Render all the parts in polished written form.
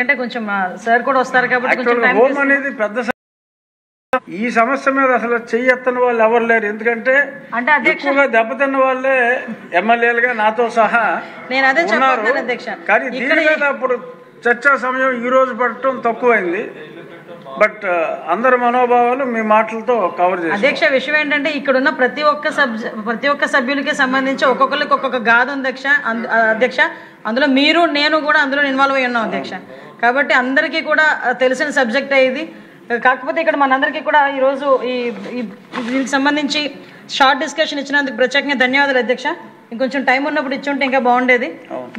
అంటే కొంచెం సార్ కూడా వస్తారు కాబట్టి కొంచెం టైం హోమ్ అనేది పెద్ద ఈ సమస్య మీద అసలు చెయ్యెత్తని వాళ్ళు ఎవరు లేరు. ఎందుకంటే ఎక్కువగా దెబ్బతిన్న వాళ్ళే ఎమ్మెల్యేలుగా నాతో సహా ఉన్నారు. కానీ దీని మీద అప్పుడు చర్చా సమయం ఈ రోజు పడటం తక్కువైంది. బట్ అందరి మనోభావాలు మీ మాటలతో కవర్ చేశారు. అధ్యక్ష, విషయం ఏంటంటే ఇక్కడ ఉన్న ప్రతి ఒక్క సభ్యులకి సంబంధించి ఒక్కొక్కరికి ఒక్కొక్క గాథ ఉంది అధ్యక్ష. అందులో మీరు నేను కూడా అందులో ఇన్వాల్వ్ అయి ఉన్నాం అధ్యక్ష. కాబట్టి అందరికీ కూడా తెలిసిన సబ్జెక్ట్ ఇది. కాకపోతే ఇక్కడ మనందరికీ కూడా ఈరోజు దీనికి సంబంధించి షార్ట్ డిస్కషన్ ఇచ్చినందుకు ప్రత్యేకంగా ధన్యవాదాలు అధ్యక్ష. ఇంకొంచెం టైం ఉన్నప్పుడు ఇచ్చుంటే ఇంకా బాగుండేది.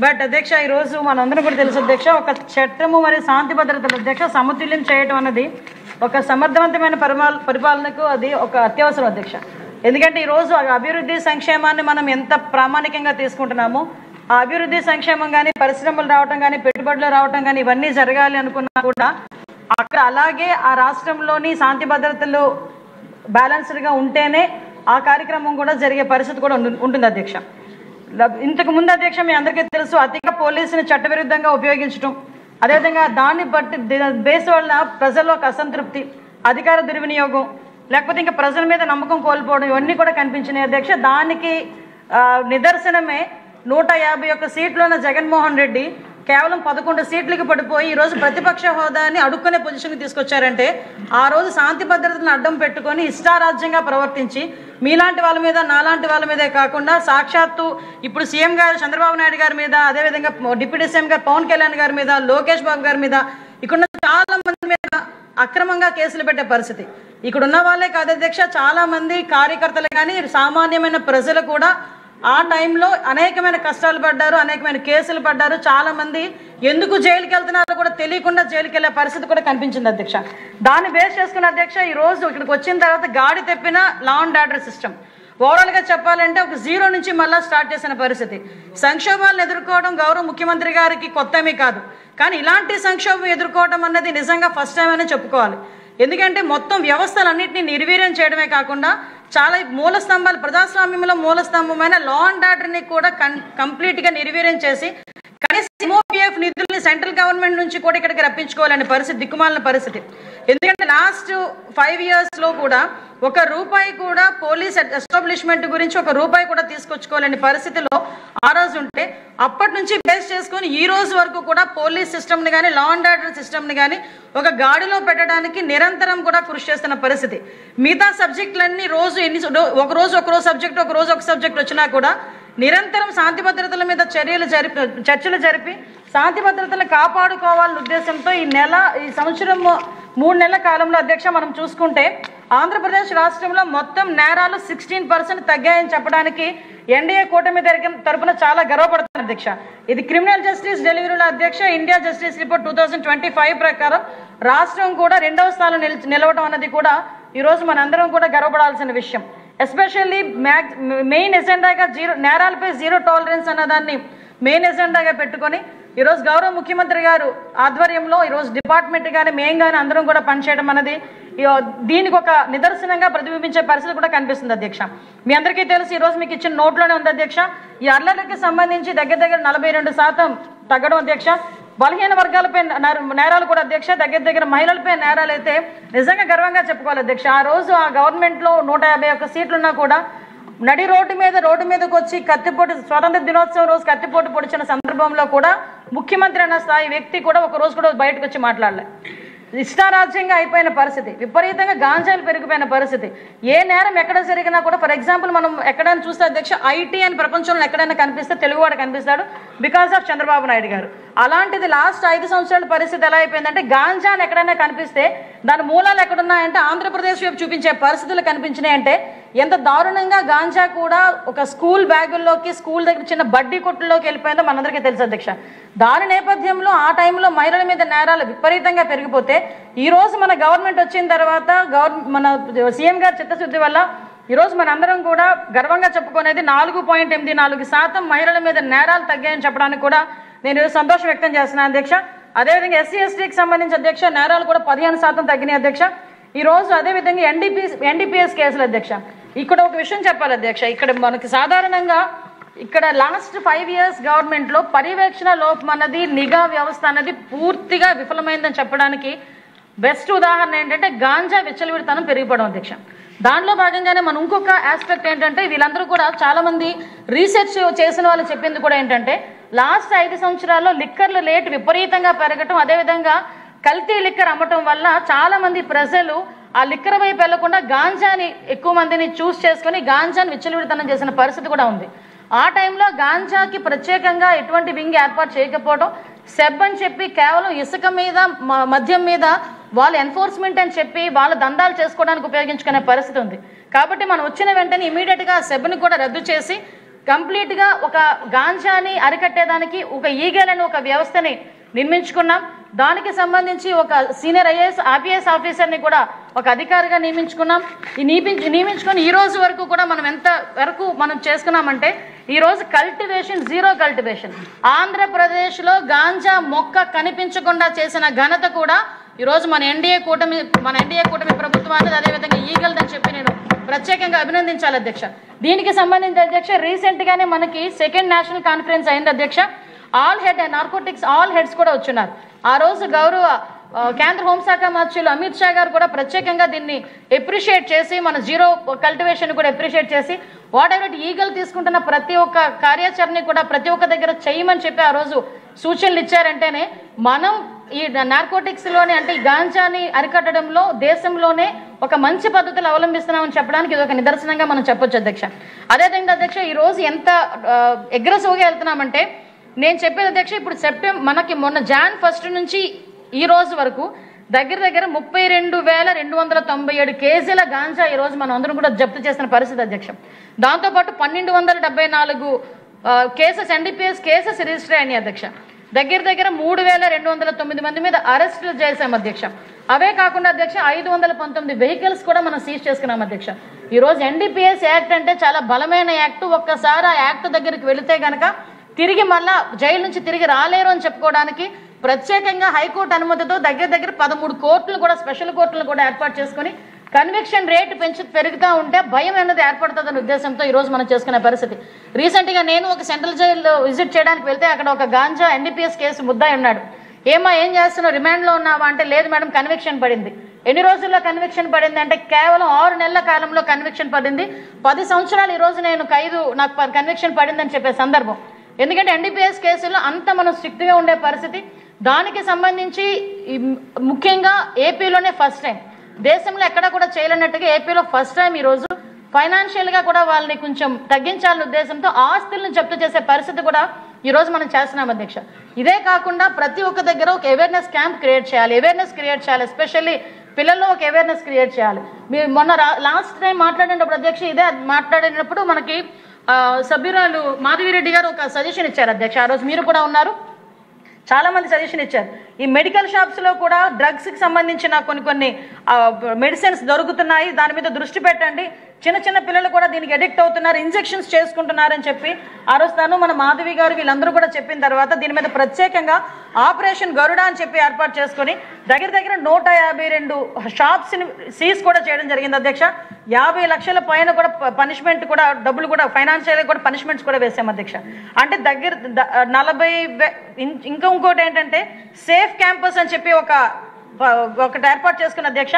బట్ అధ్యక్ష, ఈరోజు మనందరం కూడా తెలుసు అధ్యక్ష, ఒక చట్టము మరియు శాంతి భద్రతలు అధ్యక్ష సమతుల్యం చేయటం అన్నది ఒక సమర్థవంతమైన పరిపాలనకు అది ఒక అత్యవసరం అధ్యక్ష. ఎందుకంటే ఈరోజు అభివృద్ధి సంక్షేమాన్ని మనం ఎంత ప్రామాణికంగా తీసుకుంటున్నామో, ఆ అభివృద్ధి సంక్షేమం కానీ, పరిశ్రమలు రావటం కానీ, పెట్టుబడులు రావటం కానీ, ఇవన్నీ జరగాలి అనుకున్నా కూడా అక్కడ అలాగే ఆ రాష్ట్రంలోని శాంతి భద్రతలు బ్యాలెన్స్డ్గా ఉంటేనే ఆ కార్యక్రమం కూడా జరిగే పరిస్థితి కూడా ఉంటుంది అధ్యక్ష. ఇంతకు ముందు అధ్యక్ష మీ అందరికీ తెలుసు, అతిగా పోలీసుని చట్టవిరుద్ధంగా ఉపయోగించడం, అదేవిధంగా దాన్ని బట్టి బేస్ వల్ల ప్రజల్లో ఒక అసంతృప్తి, అధికార దుర్వినియోగం, లేకపోతే ఇంకా ప్రజల మీద నమ్మకం కోల్పోవడం, ఇవన్నీ కూడా కనిపించినాయి అధ్యక్ష. దానికి నిదర్శనమే 151 సీట్లున్న జగన్మోహన్ రెడ్డి కేవలం 11 సీట్లకి పడిపోయి ఈరోజు ప్రతిపక్ష హోదాని అడుక్కునే పొజిషన్కి తీసుకొచ్చారంటే, ఆ రోజు శాంతి భద్రతలను అడ్డం పెట్టుకొని ఇష్టారాజ్యంగా ప్రవర్తించి మీలాంటి వాళ్ళ మీద, నాలాంటి వాళ్ళ మీదే కాకుండా సాక్షాత్తు ఇప్పుడు సీఎం గారు చంద్రబాబు నాయుడు గారి మీద, అదేవిధంగా డిప్యూటీ సీఎం గారు పవన్ కళ్యాణ్ గారి మీద, లోకేష్ బాబు గారి మీద, ఇక్కడ చాలా మంది మీద అక్రమంగా కేసులు పెట్టే పరిస్థితి. ఇక్కడ ఉన్న వాళ్ళే కాదు అధ్యక్ష, చాలా మంది కార్యకర్తలు కానీ సామాన్యమైన ప్రజలు కూడా ఆ టైంలో అనేకమైన కష్టాలు పడ్డారు, అనేకమైన కేసులు పడ్డారు. చాలా మంది ఎందుకు జైలుకి వెళ్తున్నారో కూడా తెలియకుండా జైలుకి వెళ్ళే పరిస్థితి కూడా కనిపించింది అధ్యక్ష. దాన్ని బేస్ చేసుకున్న అధ్యక్ష ఈరోజు ఇక్కడికి వచ్చిన తర్వాత గాడి తెప్పిన లా అండ్ ఆర్డర్ సిస్టమ్ ఓవరాల్గా చెప్పాలంటే ఒక 0 నుంచి మళ్ళీ స్టార్ట్ చేసిన పరిస్థితి. సంక్షోభాలను ఎదుర్కోవడం గౌరవ ముఖ్యమంత్రి గారికి కొత్తమీ కాదు, కానీ ఇలాంటి సంక్షోభం ఎదుర్కోవడం అన్నది నిజంగా ఫస్ట్ టైం అనే చెప్పుకోవాలి. ఎందుకంటే మొత్తం వ్యవస్థలన్నింటినీ నిర్వీర్యం చేయడమే కాకుండా చాలా మూల స్తంభాలు, ప్రజాస్వామ్యంలో మూల స్తంభమైన లా అండ్ ఆర్డర్ని కూడా కంప్లీట్గా నిర్వీర్యం చేసి కనీసం ఎంఓపీఎఫ్ నిధుల్ని సెంట్రల్ గవర్నమెంట్ నుంచి కూడా ఇక్కడికి రప్పించుకోవాలనే పరిస్థితి, దిక్కుమాలిన పరిస్థితి. ఎందుకంటే లాస్ట్ 5 yearsలో కూడా ₹1 కూడా పోలీస్ ఎస్టాబ్లిష్మెంట్ గురించి ₹1 కూడా తీసుకొచ్చుకోవాలని పరిస్థితిలో ఆ రోజు ఉంటే, అప్పటి నుంచి బేస్ చేసుకొని ఈ రోజు వరకు కూడా పోలీస్ సిస్టమ్ని కానీ, లా అండ్ ఆర్డర్ సిస్టమ్ని కానీ ఒక గాడిలో పెట్టడానికి నిరంతరం కూడా కృషి చేస్తున్న పరిస్థితి. మిగతా సబ్జెక్టులన్నీ రోజు ఒక రోజు సబ్జెక్ట్, ఒక రోజు ఒక సబ్జెక్ట్ వచ్చినా కూడా నిరంతరం శాంతి భద్రతల మీద చర్చలు జరిపి శాంతి భద్రతలు కాపాడుకోవాలనే ఉద్దేశంతో ఈ సంవత్సరం 3 నెలల కాలంలో అధ్యక్ష మనం చూసుకుంటే ఆంధ్రప్రదేశ్ రాష్ట్రంలో మొత్తం నేరాలు 16% తగ్గాయని చెప్పడానికి ఎన్డీఏ కూటమి తరపున చాలా గర్వపడుతుంది అధ్యక్ష. ఇది క్రిమినల్ జస్టిస్ డెలివరీలో అధ్యక్ష ఇండియా జస్టిస్ రిపోర్ట్ 2025 ప్రకారం రాష్ట్రం కూడా 2వ స్థానం నిలవడం అన్నది కూడా ఈరోజు మనందరం కూడా గర్వపడాల్సిన విషయం. ఎస్పెషల్లీ మెయిన్ ఎజెండాగా నేరాలపై 0 టాలరెన్స్ అన్నదాన్ని మెయిన్ ఎజెండాగా పెట్టుకొని ఈరోజు గౌరవ ముఖ్యమంత్రి గారు ఆధ్వర్యంలో ఈరోజు డిపార్ట్మెంట్ కానీ మేము కానీ అందరం కూడా పనిచేయడం అనేది దీనికి ఒక నిదర్శనంగా ప్రతిబింబించే పరిస్థితి కూడా కనిపిస్తుంది అధ్యక్ష. మీ అందరికీ తెలుసు, ఈరోజు మీకు ఇచ్చిన నోట్లోనే ఉంది అధ్యక్ష, ఈ అల్లర్లకి సంబంధించి దగ్గర 42% తగ్గడం అధ్యక్ష. బలహీన వర్గాలపై నేరాలు కూడా అధ్యక్ష, దగ్గర మహిళలపై నేరాలు అయితే నిజంగా గర్వంగా చెప్పుకోవాలి అధ్యక్ష. ఆ రోజు ఆ గవర్నమెంట్లో 151 సీట్లున్నా కూడా నడి రోడ్డు మీదకి వచ్చి కత్తిపోటు, స్వాతంత్ర దినోత్సవం రోజు కత్తిపోటు పొడిచిన సందర్భంలో కూడా ముఖ్యమంత్రి అన్న స్థాయి వ్యక్తి కూడా ఒక రోజు కూడా బయటకు వచ్చి మాట్లాడలే. ఇష్టారాజ్యంగా అయిపోయిన పరిస్థితి, విపరీతంగా గాంజాలు పెరిగిపోయిన పరిస్థితి. ఏ నేరం ఎక్కడ జరిగినా కూడా, ఫర్ ఎగ్జాంపుల్ మనం ఎక్కడైనా చూస్తే అధ్యక్ష ఐటీ అని ప్రపంచంలో ఎక్కడైనా కనిపిస్తే తెలుగువాడు కనిపిస్తాడు బికాస్ ఆఫ్ చంద్రబాబు నాయుడు గారు. అలాంటిది లాస్ట్ 5 సంవత్సరాల పరిస్థితి ఎలా అయిపోయిందంటే గాంజాని ఎక్కడైనా కనిపిస్తే దాని మూలాలు ఎక్కడున్నాయంటే ఆంధ్రప్రదేశ్ వైపు చూపించే పరిస్థితులు కనిపించినాయంటే ఎంత దారుణంగా గాంజా కూడా ఒక స్కూల్ బ్యాగుల్లోకి, స్కూల్ దగ్గర చిన్న బడ్డీ కొట్టుల్లోకి వెళ్ళిపోయిందో మనందరికీ తెలుసు అధ్యక్ష. దాని నేపథ్యంలో ఆ టైంలో మహిళల మీద నేరాలు విపరీతంగా పెరిగిపోతే ఈరోజు మన గవర్నమెంట్ వచ్చిన తర్వాత మన సీఎం గారి చిత్తశుద్ధి వల్ల ఈరోజు మనందరం కూడా గర్వంగా చెప్పుకునేది 4.84% మహిళల మీద నేరాలు తగ్గాయని చెప్పడానికి కూడా నేను సంతోషం వ్యక్తం చేస్తున్నాను అధ్యక్ష. అదేవిధంగా ఎస్సీ ఎస్టీకి సంబంధించి అధ్యక్ష నేరాలు కూడా 15% తగ్గినాయి అధ్యక్ష. ఈరోజు అదేవిధంగా ఎన్డీపీఎస్ కేసులు అధ్యక్ష. ఇక్కడ ఒక విషయం చెప్పాలి అధ్యక్ష, ఇక్కడ మనకి సాధారణంగా ఇక్కడ లాస్ట్ 5 years గవర్నమెంట్లో పర్యవేక్షణ లోపం అన్నది, నిఘా వ్యవస్థ అన్నది పూర్తిగా విఫలమైందని చెప్పడానికి బెస్ట్ ఉదాహరణ ఏంటంటే గాంజా విచ్చలవిడితనం పెరిగిపోవడం అధ్యక్ష. దాంట్లో భాగంగానే మనం ఇంకొక ఆస్పెక్ట్ ఏంటంటే వీళ్ళందరూ కూడా చాలామంది రీసెర్చ్ చేసిన వాళ్ళు చెప్పింది కూడా ఏంటంటే లాస్ట్ 5 సంవత్సరాల్లో లిక్కర్ల రేటు విపరీతంగా పెరగటం, అదేవిధంగా కల్తీ లిక్కర్ అమ్మటం వల్ల చాలామంది ప్రజలు ఆ లిక్కర్ వైపు వెళ్లకుండా గాంజాని ఎక్కువ మందిని చూస్ చేసుకుని గాంజాని విచ్చలవిడితనం చేసిన పరిస్థితి కూడా ఉంది. ఆ టైంలో గాంజాకి ప్రత్యేకంగా ఎటువంటి వింగ్ ఏర్పాటు చేయకపోవడం, సెబ్ అని చెప్పి కేవలం ఇసుక మీద మద్యం మీద వాళ్ళు ఎన్ఫోర్స్మెంట్ అని చెప్పి వాళ్ళ దందాలు చేసుకోవడానికి ఉపయోగించుకునే పరిస్థితి ఉంది. కాబట్టి మనం వచ్చిన వెంటనే ఇమీడియట్గా సెబ్ని కూడా రద్దు చేసి కంప్లీట్గా ఒక గాంజాని అరికట్టేదానికి ఒక ఈగల్ అని ఒక వ్యవస్థని నిర్మించుకున్నాం. దానికి సంబంధించి ఒక సీనియర్ ఐపీఎస్ ఆఫీసర్ని కూడా ఒక అధికారిగా నియమించుకున్నాం. నియమించుకొని ఈ రోజు వరకు కూడా మనం ఎంత వరకు మనం చేసుకున్నామంటే ఈరోజు కల్టివేషన్, జీరో కల్టివేషన్. ఆంధ్రప్రదేశ్లో గాంజా మొక్క కనిపించకుండా చేసిన ఘనత కూడా ఈరోజు మన ఎన్డీఏ కూటమి ప్రభుత్వాన్ని, అదేవిధంగా ఈగల్దని చెప్పి నేను ప్రత్యేకంగా అభినందించాలి అధ్యక్ష. దీనికి సంబంధించి అధ్యక్ష రీసెంట్గానే మనకి 2nd నేషనల్ కాన్ఫరెన్స్ అయింది అధ్యక్ష. నార్కోటిక్స్ ఆల్ హెడ్స్ కూడా వచ్చున్నారు. ఆ రోజు గౌరవ కేంద్ర హోంశాఖ మంత్రులు అమిత్ షా గారు కూడా ప్రత్యేకంగా దీన్ని ఎప్రిషియేట్ చేసి, మన జీరో కల్టివేషన్ కూడా ఎప్రిషియేట్ చేసి, వాట్ ఎవర్ ఈగల్ తీసుకుంటున్న ప్రతి ఒక్క కార్యాచరణ కూడా ప్రతి ఒక్క దగ్గర చేయమని చెప్పి ఆ రోజు సూచనలు ఇచ్చారంటేనే మనం ఈ నార్కోటిక్స్లోనే అంటే ఈ గాంజాని అరికట్టడంలో దేశంలోనే ఒక మంచి పద్ధతులు అవలంబిస్తున్నామని చెప్పడానికి ఇది ఒక నిదర్శనంగా మనం చెప్పొచ్చు అధ్యక్ష. అదేవిధంగా అధ్యక్ష ఈరోజు ఎంత అగ్రెసివ్గా వెళ్తున్నామంటే నేను చెప్పేది అధ్యక్ష, ఇప్పుడు మనకి మొన్న Jan 1 నుంచి ఈ రోజు వరకు దగ్గర 32,297 కేజీల గాంజా ఈరోజు మనం అందరం కూడా జప్తు చేసిన పరిస్థితి అధ్యక్ష. దాంతోపాటు 1274 కేసెస్ ఎన్డీపీఎస్ కేసెస్ రిజిస్టర్ అయినాయి అధ్యక్ష. దగ్గర 3,209 మంది మీద అరెస్టులు చేశాం అధ్యక్ష. అవే కాకుండా అధ్యక్ష 519 వెహికల్స్ కూడా మనం సీజ్ చేసుకున్నాం అధ్యక్ష. ఈరోజు ఎన్డీపీఎస్ యాక్ట్ అంటే చాలా బలమైన యాక్ట్. ఒక్కసారి ఆ యాక్ట్ దగ్గరికి వెళితే కనుక తిరిగి మళ్ళా జైలు నుంచి తిరిగి రాలేరు అని చెప్పుకోవడానికి ప్రత్యేకంగా హైకోర్టు అనుమతితో దగ్గర 13 కోర్టులు కూడా, స్పెషల్ కోర్టులు కూడా ఏర్పాటు చేసుకుని కన్విక్షన్ రేట్ పెరుగుతూ ఉంటే భయం అనేది ఏర్పడుతుందనే ఉద్దేశంతో ఈరోజు మనం చేసుకునే పరిస్థితి. రీసెంట్గా నేను ఒక సెంట్రల్ జైల్లో విజిట్ చేయడానికి వెళ్తే అక్కడ ఒక గాంజా ఎన్డీపీఎస్ కేసు ముద్దాయి ఉన్నాడు. ఏం చేస్తున్నావు, రిమాండ్లో ఉన్నావా అంటే లేదు మేడం కన్విక్షన్ పడింది. ఎన్ని రోజుల్లో కన్విక్షన్ పడింది అంటే కేవలం 6 నెలల కాలంలో కన్విక్షన్ పడింది. 10 సంవత్సరాలు ఈరోజు నాకు కన్విక్షన్ పడిందని చెప్పే సందర్భం. ఎందుకంటే ఎన్డీపీఎస్ కేసులో అంత మనం స్ట్రిక్ట్గా ఉండే పరిస్థితి. దానికి సంబంధించి ముఖ్యంగా ఏపీలోనే ఫస్ట్ టైం, దేశంలో ఎక్కడ కూడా చేయలేనట్టుగా ఏపీలో ఫస్ట్ టైం ఈరోజు ఫైనాన్షియల్గా కూడా వాళ్ళని కొంచెం తగ్గించాలనే ఉద్దేశంతో ఆస్తులను జప్తు చేసే పరిస్థితి కూడా ఈరోజు మనం చేస్తున్నాం అధ్యక్ష. ఇదే కాకుండా ప్రతి ఒక్క దగ్గర ఒక అవేర్నెస్ క్యాంప్ క్రియేట్ చేయాలి. ఎస్పెషల్లీ పిల్లల్లో ఒక అవేర్నెస్ క్రియేట్ చేయాలి. మీరు మొన్న లాస్ట్ టైం మాట్లాడినప్పుడు అధ్యక్ష మాట్లాడినప్పుడు మనకి సభ్యురాలు మాధవిరెడ్డి గారు ఒక సజెషన్ ఇచ్చారు అధ్యక్ష. ఆ రోజు మీరు కూడా ఉన్నారు, చాలా మంది సజెషన్ ఇచ్చారు. ఈ మెడికల్ షాప్స్లో కూడా డ్రగ్స్కి సంబంధించిన కొన్ని మెడిసిన్స్ దొరుకుతున్నాయి, దాని మీద దృష్టి పెట్టండి. చిన్న పిల్లలు కూడా దీనికి అడిక్ట్ అవుతున్నారు, ఇంజెక్షన్స్ చేసుకుంటున్నారని చెప్పి ఆ రోజు మన మాధవి గారు వీళ్ళందరూ కూడా చెప్పిన తర్వాత దీని మీద ప్రత్యేకంగా ఆపరేషన్ గరుడ అని చెప్పి ఏర్పాటు చేసుకుని దగ్గర 152 షాప్స్ని సీజ్ కూడా చేయడం జరిగింది అధ్యక్ష. 50 లక్షల పైన కూడా పనిష్మెంట్ కూడా, డబ్బులు కూడా, ఫైనాన్షియల్గా కూడా పనిష్మెంట్స్ కూడా వేసాం అధ్యక్ష. అంటే 40 ఇంకోటి ఏంటంటే సేఫ్ క్యాంపస్ అని చెప్పి ఒకటి ఏర్పాటు చేసుకున్న అధ్యక్ష.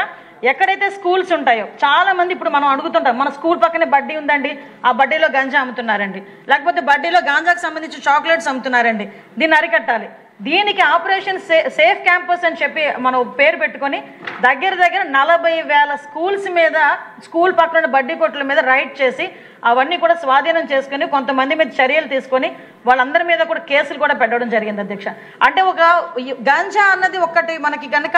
ఎక్కడైతే స్కూల్స్ ఉంటాయో చాలా మంది ఇప్పుడు మనం అడుగుతుంటాం, మన స్కూల్ పక్కనే బడ్డీ ఉందండి, ఆ బడ్డీలో గంజా అమ్ముతున్నారండి, లేకపోతే బడ్డీలో గాంజాకు సంబంధించి చాక్లెట్స్ అమ్ముతున్నారండి, దీన్ని అరికట్టాలి. దీనికి ఆపరేషన్ సేఫ్ క్యాంపస్ అని చెప్పి మనం పేరు పెట్టుకొని దగ్గర 40,000 స్కూల్స్ మీద, స్కూల్ పక్కన బడ్డీ కొట్ల మీద రైడ్ చేసి అవన్నీ కూడా స్వాధీనం చేసుకుని కొంతమంది మీద చర్యలు తీసుకొని వాళ్ళందరి మీద కూడా కేసులు కూడా పెట్టడం జరిగింది అధ్యక్ష. అంటే ఒక గాంజా అన్నది ఒక్కటి మనకి కనుక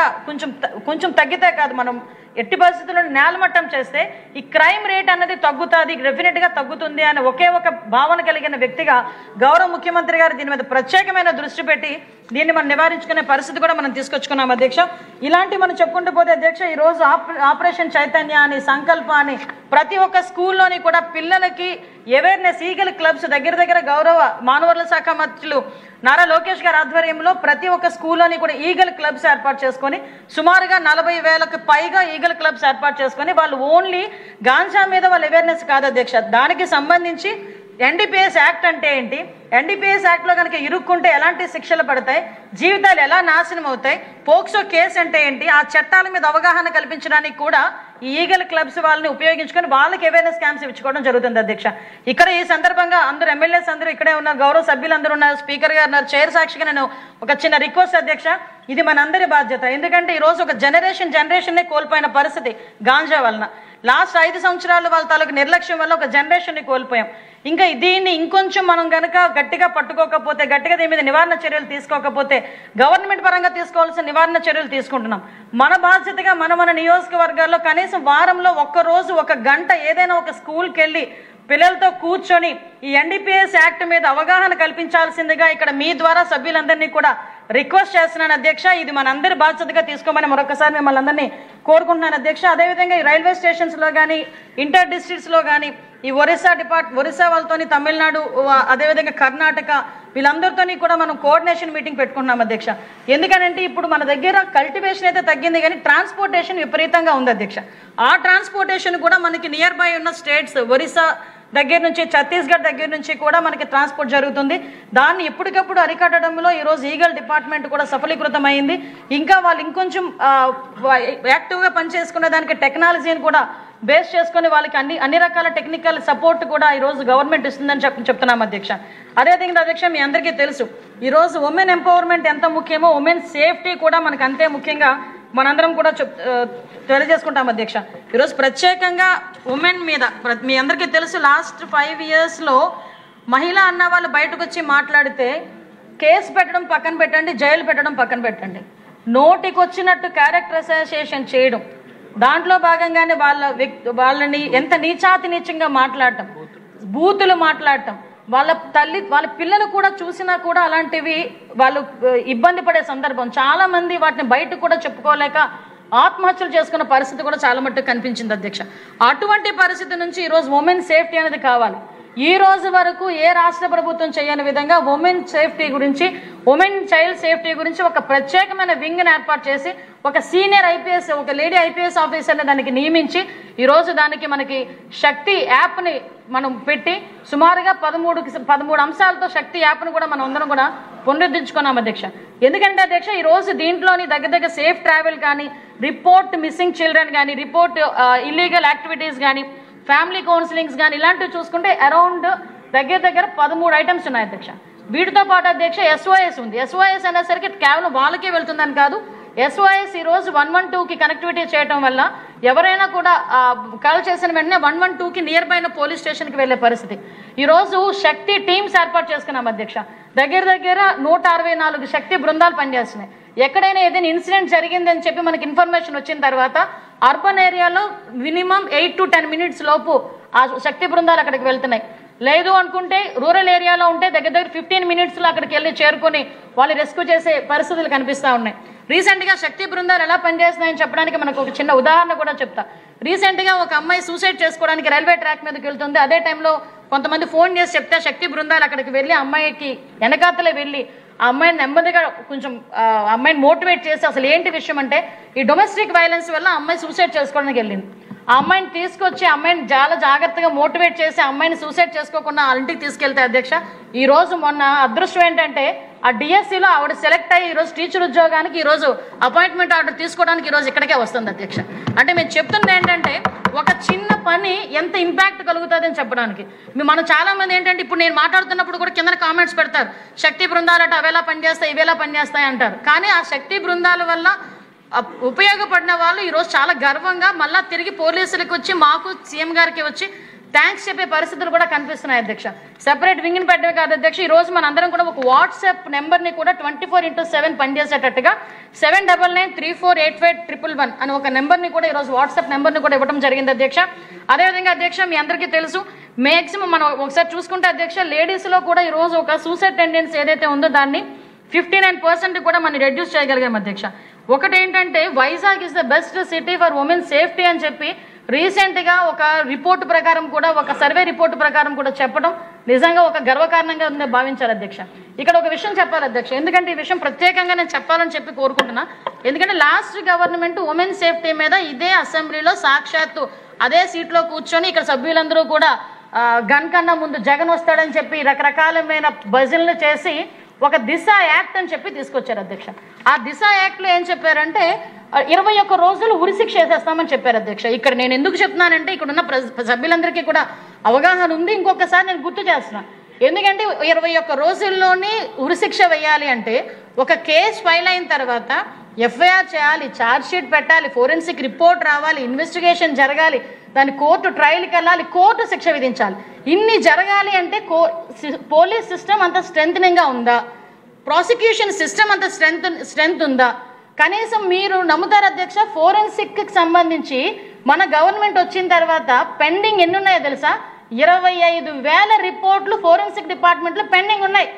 కొంచెం తగ్గితే కాదు, మనం ఎట్టి పరిస్థితుల్లో నేలమట్టం చేస్తే ఈ క్రైమ్ రేట్ అన్నది తగ్గుతుంది, డెఫినెట్గా తగ్గుతుంది అని ఒకే ఒక భావన కలిగిన వ్యక్తిగా గౌరవ ముఖ్యమంత్రి గారు దీని మీద ప్రత్యేకమైన దృష్టి పెట్టి దీన్ని మనం నివారించుకునే పరిస్థితి కూడా మనం తీసుకొచ్చుకున్నాం అధ్యక్ష. ఇలాంటి మనం చెప్పుకుంటూ పోతే అధ్యక్ష ఈరోజు ఆపరేషన్ చైతన్య అని, సంకల్ప అని ప్రతి ఒక్క స్కూల్లోని కూడా పిల్లలకి అవేర్నెస్ ఈగల్ క్లబ్స్ దగ్గర గౌరవ మానవవనరుల శాఖ మంత్రులు నారా లోకేష్ గారి ఆధ్వర్యంలో ప్రతి ఒక్క స్కూల్లోని కూడా ఈగల్ క్లబ్స్ ఏర్పాటు చేసుకొని సుమారుగా 40,000కు పైగా ఈగల్ క్లబ్స్ ఏర్పాటు చేసుకొని వాళ్ళు ఓన్లీ గాంజా మీద వాళ్ళ అవేర్నెస్ కాదు అధ్యక్ష, దానికి సంబంధించి ఎన్డీపీఎస్ యాక్ట్ అంటే ఏంటి, ఎన్డీపీఎస్ యాక్ట్లో కనుక ఇరుక్కుంటే ఎలాంటి శిక్షలు పడతాయి, జీవితాలు ఎలా నాశనం అవుతాయి, పోక్సో కేసు అంటే ఏంటి, ఆ చట్టాల మీద అవగాహన కల్పించడానికి కూడా ఈ ఈగల్ క్లబ్స్ వాళ్ళని ఉపయోగించుకొని వాళ్ళకి అవేర్నెస్ క్యాంప్స్ ఇచ్చుకోవడం జరుగుతుంది అధ్యక్ష. ఇక్కడ ఈ సందర్భంగా అందరూ ఎమ్మెల్యేస్ అందరూ ఇక్కడే ఉన్నారు, గౌరవ సభ్యులు అందరూ ఉన్నారు, స్పీకర్ గారు ఉన్నారు, చైర్ సాక్షిగా నేను ఒక చిన్న రిక్వెస్ట్ అధ్యక్ష, ఇది మనందరి బాధ్యత. ఎందుకంటే ఈరోజు ఒక జనరేషన్నే కోల్పోయిన పరిస్థితి గాంజా వలన. లాస్ట్ 5 సంవత్సరాలు వాళ్ళ తాలూకు నిర్లక్ష్యం వల్ల ఒక జనరేషన్ని కోల్పోయాం. ఇంకా దీన్ని ఇంకొంచెం మనం కనుక గట్టిగా పట్టుకోకపోతే, గట్టిగా దీని మీద నివారణ చర్యలు తీసుకోకపోతే, గవర్నమెంట్ పరంగా తీసుకోవాల్సిన నివారణ చర్యలు తీసుకుంటున్నాం. మన బాధ్యతగా మన నియోజకవర్గాల్లో కనీసం వారంలో ఒక్కరోజు 1 గంట ఏదైనా ఒక స్కూల్కి వెళ్ళి పిల్లలతో కూర్చొని ఈ ఎన్డీపీఎస్ యాక్ట్ మీద అవగాహన కల్పించాల్సిందిగా ఇక్కడ మీ ద్వారా సభ్యులందరినీ కూడా రిక్వెస్ట్ చేస్తున్నాను అధ్యక్ష. ఇది మనందరి బాధ్యతగా తీసుకోమని మరొకసారి మిమ్మల్ని అందరినీ కోరుకుంటున్నాను అధ్యక్ష. అదేవిధంగా ఈ రైల్వే స్టేషన్స్లో కానీ, ఇంటర్ డిస్ట్రిక్ట్స్లో కానీ, ఈ ఒరిస్సా వాళ్ళతోని, తమిళనాడు, అదేవిధంగా కర్ణాటక వీళ్ళందరితోని కూడా మనం కోఆర్డినేషన్ మీటింగ్ పెట్టుకుంటున్నాం అధ్యక్ష. ఎందుకనంటే ఇప్పుడు మన దగ్గర కల్టివేషన్ అయితే తగ్గింది కానీ ట్రాన్స్పోర్టేషన్ విపరీతంగా ఉంది అధ్యక్ష. ఆ ట్రాన్స్పోర్టేషన్ కూడా మనకి నియర్ బై ఉన్న స్టేట్స్ ఒరిస్సా దగ్గర నుంచి, ఛత్తీస్గఢ్ దగ్గర నుంచి కూడా మనకి ట్రాన్స్పోర్ట్ జరుగుతుంది. దాన్ని ఎప్పటికప్పుడు అరికట్టడంలో ఈరోజు ఈగల్ డిపార్ట్మెంట్ కూడా సఫలీకృతమైంది. ఇంకా వాళ్ళు ఇంకొంచెం యాక్టివ్గా పనిచేసుకునే దానికి టెక్నాలజీని కూడా బేస్ చేసుకొని వాళ్ళకి అన్ని రకాల టెక్నికల్ సపోర్ట్ కూడా ఈరోజు గవర్నమెంట్ ఇస్తుందని చెప్తున్నాం అధ్యక్ష. అదేవిధంగా అధ్యక్ష, మీ అందరికీ తెలుసు ఈరోజు ఉమెన్ ఎంపవర్మెంట్ ఎంత ముఖ్యమో ఉమెన్ సేఫ్టీ కూడా మనకు అంతే ముఖ్యంగా మనందరం కూడా తెలియజేసుకుంటాం అధ్యక్ష. ఈరోజు ప్రత్యేకంగా ఉమెన్ మీద మీ అందరికీ తెలుసు, లాస్ట్ 5 yearsలో మహిళా అన్న వాళ్ళు బయటకు వచ్చి మాట్లాడితే కేసు పెట్టడం పక్కన పెట్టండి, జైలు పెట్టడం పక్కన పెట్టండి, నోటికి వచ్చినట్టు క్యారెక్టర్ అసోసియేషన్ చేయడం, దాంట్లో భాగంగానే వాళ్ళని ఎంత నీచంగా మాట్లాడటం, బూతులు మాట్లాడటం, వాళ్ళ పిల్లలు కూడా చూసినా కూడా అలాంటివి వాళ్ళు ఇబ్బంది పడే సందర్భం చాలా మంది వాటిని బయట కూడా చెప్పుకోలేక ఆత్మహత్యలు చేసుకున్న పరిస్థితి కూడా చాలా మట్టుకు కనిపించింది అధ్యక్ష. అటువంటి పరిస్థితి నుంచి ఈరోజు ఉమెన్ సేఫ్టీ అనేది కావాలి. ఈ రోజు వరకు ఏ రాష్ట్ర ప్రభుత్వం చేయని విధంగా ఉమెన్ సేఫ్టీ గురించి, ఉమెన్ చైల్డ్ సేఫ్టీ గురించి ఒక ప్రత్యేకమైన వింగ్ని ఏర్పాటు చేసి ఒక సీనియర్ ఐపీఎస్, ఒక లేడీ ఐపీఎస్ ఆఫీసర్ని దానికి నియమించి ఈరోజు దానికి మనకి శక్తి యాప్ని మనం పెట్టి సుమారుగా 13 అంశాలతో శక్తి యాప్ను కూడా మనం అందరం కూడా పునరుద్ధరించుకున్నాం అధ్యక్ష. ఎందుకంటే అధ్యక్ష ఈరోజు దీంట్లోని దగ్గర సేఫ్ ట్రావెల్ కానీ, రిపోర్ట్ మిస్సింగ్ చిల్డ్రన్ కానీ, రిపోర్ట్ ఇల్లీగల్ యాక్టివిటీస్ కానీ, ఫ్యామిలీ కౌన్సిలింగ్స్ కానీ ఇలాంటివి చూసుకుంటే అరౌండ్ దగ్గర 13 ఐటమ్స్ ఉన్నాయి అధ్యక్ష. వీటితో పాటు అధ్యక్ష SOS ఉంది. SOS అనేసరికి కేవలం వాళ్ళకే వెళ్తుందని కాదు, SOS ఈరోజు 112కి కనెక్టివిటీ చేయడం వల్ల ఎవరైనా కూడా కాల్ చేసిన వెంటనే 112కి నియర్ బై పోలీస్ స్టేషన్కి వెళ్ళే పరిస్థితి. ఈరోజు శక్తి టీమ్స్ ఏర్పాటు చేసుకున్నాం అధ్యక్ష. దగ్గర 164 శక్తి బృందాలు పనిచేస్తున్నాయి. ఎక్కడైనా ఏదైనా ఇన్సిడెంట్ జరిగిందని చెప్పి మనకి ఇన్ఫర్మేషన్ వచ్చిన తర్వాత అర్బన్ ఏరియాలో మినిమం 8 to 10 minutes లోపు ఆ శక్తి బృందాలు అక్కడికి వెళ్తున్నాయి. లేదు అనుకుంటే రూరల్ ఏరియాలో ఉంటే దగ్గర 15 minutesలో అక్కడికి వెళ్ళి చేరుకొని వాళ్ళు రెస్క్యూ చేసే పరిస్థితులు కనిపిస్తూ ఉన్నాయి. రీసెంట్గా శక్తి బృందాలు ఎలా పనిచేస్తున్నాయని చెప్పడానికి మనకు ఒక చిన్న ఉదాహరణ కూడా చెప్తా. రీసెంట్గా ఒక అమ్మాయి సూసైడ్ చేసుకోవడానికి రైల్వే ట్రాక్ మీదకి వెళ్తుంది. అదే టైంలో కొంతమంది ఫోన్ చేసి చెప్తే శక్తి బృందాలు అక్కడికి వెళ్ళి అమ్మాయికి వెనకాతలే వెళ్ళి ఆ అమ్మాయిని నెమ్మదిగా కొంచెం అమ్మాయిని మోటివేట్ చేసి అసలు ఏంటి విషయం అంటే ఈ డొమెస్టిక్ వైలెన్స్ వల్ల అమ్మాయి సూసైడ్ చేసుకోవడానికి వెళ్ళింది. ఆ అమ్మాయిని తీసుకొచ్చి అమ్మాయిని చాలా జాగ్రత్తగా మోటివేట్ చేసి అమ్మాయిని సూసైడ్ చేసుకోకుండా వాళ్ళ ఇంటికి తీసుకెళ్తే అధ్యక్ష ఈరోజు మొన్న అదృష్టం ఏంటంటే ఆ డిఎస్సిలో ఆవిడ సెలెక్ట్ అయ్యి ఈరోజు టీచర్ ఉద్యోగానికి ఈరోజు అపాయింట్మెంట్ ఆర్డర్ తీసుకోవడానికి ఈరోజు ఇక్కడికే వస్తుంది అధ్యక్ష. అంటే మేము చెప్తున్నది ఏంటంటే ఒక చిన్న పని ఎంత ఇంపాక్ట్ కలుగుతుంది అని చెప్పడానికి. మనం చాలా మంది ఏంటంటే ఇప్పుడు నేను మాట్లాడుతున్నప్పుడు కూడా కింద కామెంట్స్ పెడతారు, శక్తి బృందాలట అవేలా పనిచేస్తాయి ఇవేలా పనిచేస్తాయి అంటారు. కానీ ఆ శక్తి బృందాల వల్ల ఉపయోగపడిన వాళ్ళు ఈరోజు చాలా గర్వంగా మళ్ళీ తిరిగి పోలీసులకు వచ్చి మాకు సీఎం గారికి వచ్చి థ్యాంక్స్ చెప్పే పరిస్థితులు కూడా కనిపిస్తున్నాయి అధ్యక్ష. సెపరేట్ వింగ్ని పెట్టే కాదు అధ్యక్ష, ఈరోజు మన అందరం కూడా ఒక వాట్సాప్ నెంబర్ని కూడా 24/7 పనిచేసేటట్టుగా 7993485111 అని ఒక నెంబర్ని కూడా ఈరోజు వాట్సాప్ నెంబర్ని కూడా ఇవ్వడం జరిగింది అధ్యక్ష. అదేవిధంగా అధ్యక్ష మీ అందరికీ తెలుసు మ్యాక్సిమం మనం ఒకసారి చూసుకుంటే అధ్యక్ష లేడీస్లో కూడా ఈరోజు ఒక సూసైడ్ టెండెన్సీ ఏదైతే ఉందో దాన్ని 59% కూడా మనం రెడ్యూస్ చేయగలిగాం అధ్యక్ష. ఒకటి ఏంటంటే Vizag is the best city for women safety అని చెప్పి రీసెంట్గా ఒక రిపోర్టు ప్రకారం కూడా ఒక సర్వే రిపోర్టు ప్రకారం కూడా చెప్పడం నిజంగా ఒక గర్వకారణంగా ఉందని భావించాలి అధ్యక్ష. ఇక్కడ ఒక విషయం చెప్పాలి అధ్యక్ష, ఎందుకంటే ఈ విషయం ప్రత్యేకంగా నేను చెప్పాలని చెప్పి కోరుకుంటున్నా. ఎందుకంటే లాస్ట్ గవర్నమెంట్ ఉమెన్ సేఫ్టీ మీద ఇదే అసెంబ్లీలో సాక్షాత్తు అదే సీట్లో కూర్చొని ఇక్కడ సభ్యులందరూ కూడా గన్ కన్నా ముందు జగన్ వస్తాడని చెప్పి రకరకాలమైన భజనలు చేసి ఒక దిశ యాక్ట్ అని చెప్పి తీసుకొచ్చారు అధ్యక్ష. ఆ దిశ యాక్ట్లో ఏం చెప్పారంటే 21 రోజులు ఉరిశిక్ష వేసేస్తామని చెప్పారు అధ్యక్ష. ఇక్కడ నేను ఎందుకు చెప్తున్నానంటే ఇక్కడ ఉన్న సభ్యులందరికీ కూడా అవగాహన ఉంది. ఇంకొకసారి నేను గుర్తు చేస్తున్నా, ఎందుకంటే 21 రోజుల్లోనే ఉరిశిక్ష వేయాలి అంటే ఒక కేసు ఫైల్ అయిన తర్వాత ఎఫ్ఐఆర్ చేయాలి, ఛార్జ్ షీట్ పెట్టాలి, ఫోరెన్సిక్ రిపోర్ట్ రావాలి, ఇన్వెస్టిగేషన్ జరగాలి, దాని కోర్టు ట్రయల్కి వెళ్ళాలి, కోర్టు శిక్ష విధించాలి. ఇన్ని జరగాలి అంటే పోలీస్ సిస్టమ్ అంత స్ట్రెంథనింగ్గా ఉందా, ప్రాసిక్యూషన్ సిస్టమ్ అంత స్ట్రెంత్ ఉందా? కనీసం మీరు నమ్ముతారు అధ్యక్ష, ఫోరెన్సిక్కి సంబంధించి మన గవర్నమెంట్ వచ్చిన తర్వాత పెండింగ్ ఎన్ని ఉన్నాయో తెలుసా? 25,000 రిపోర్ట్లు ఫోరెన్సిక్ డిపార్ట్మెంట్లో పెండింగ్ ఉన్నాయి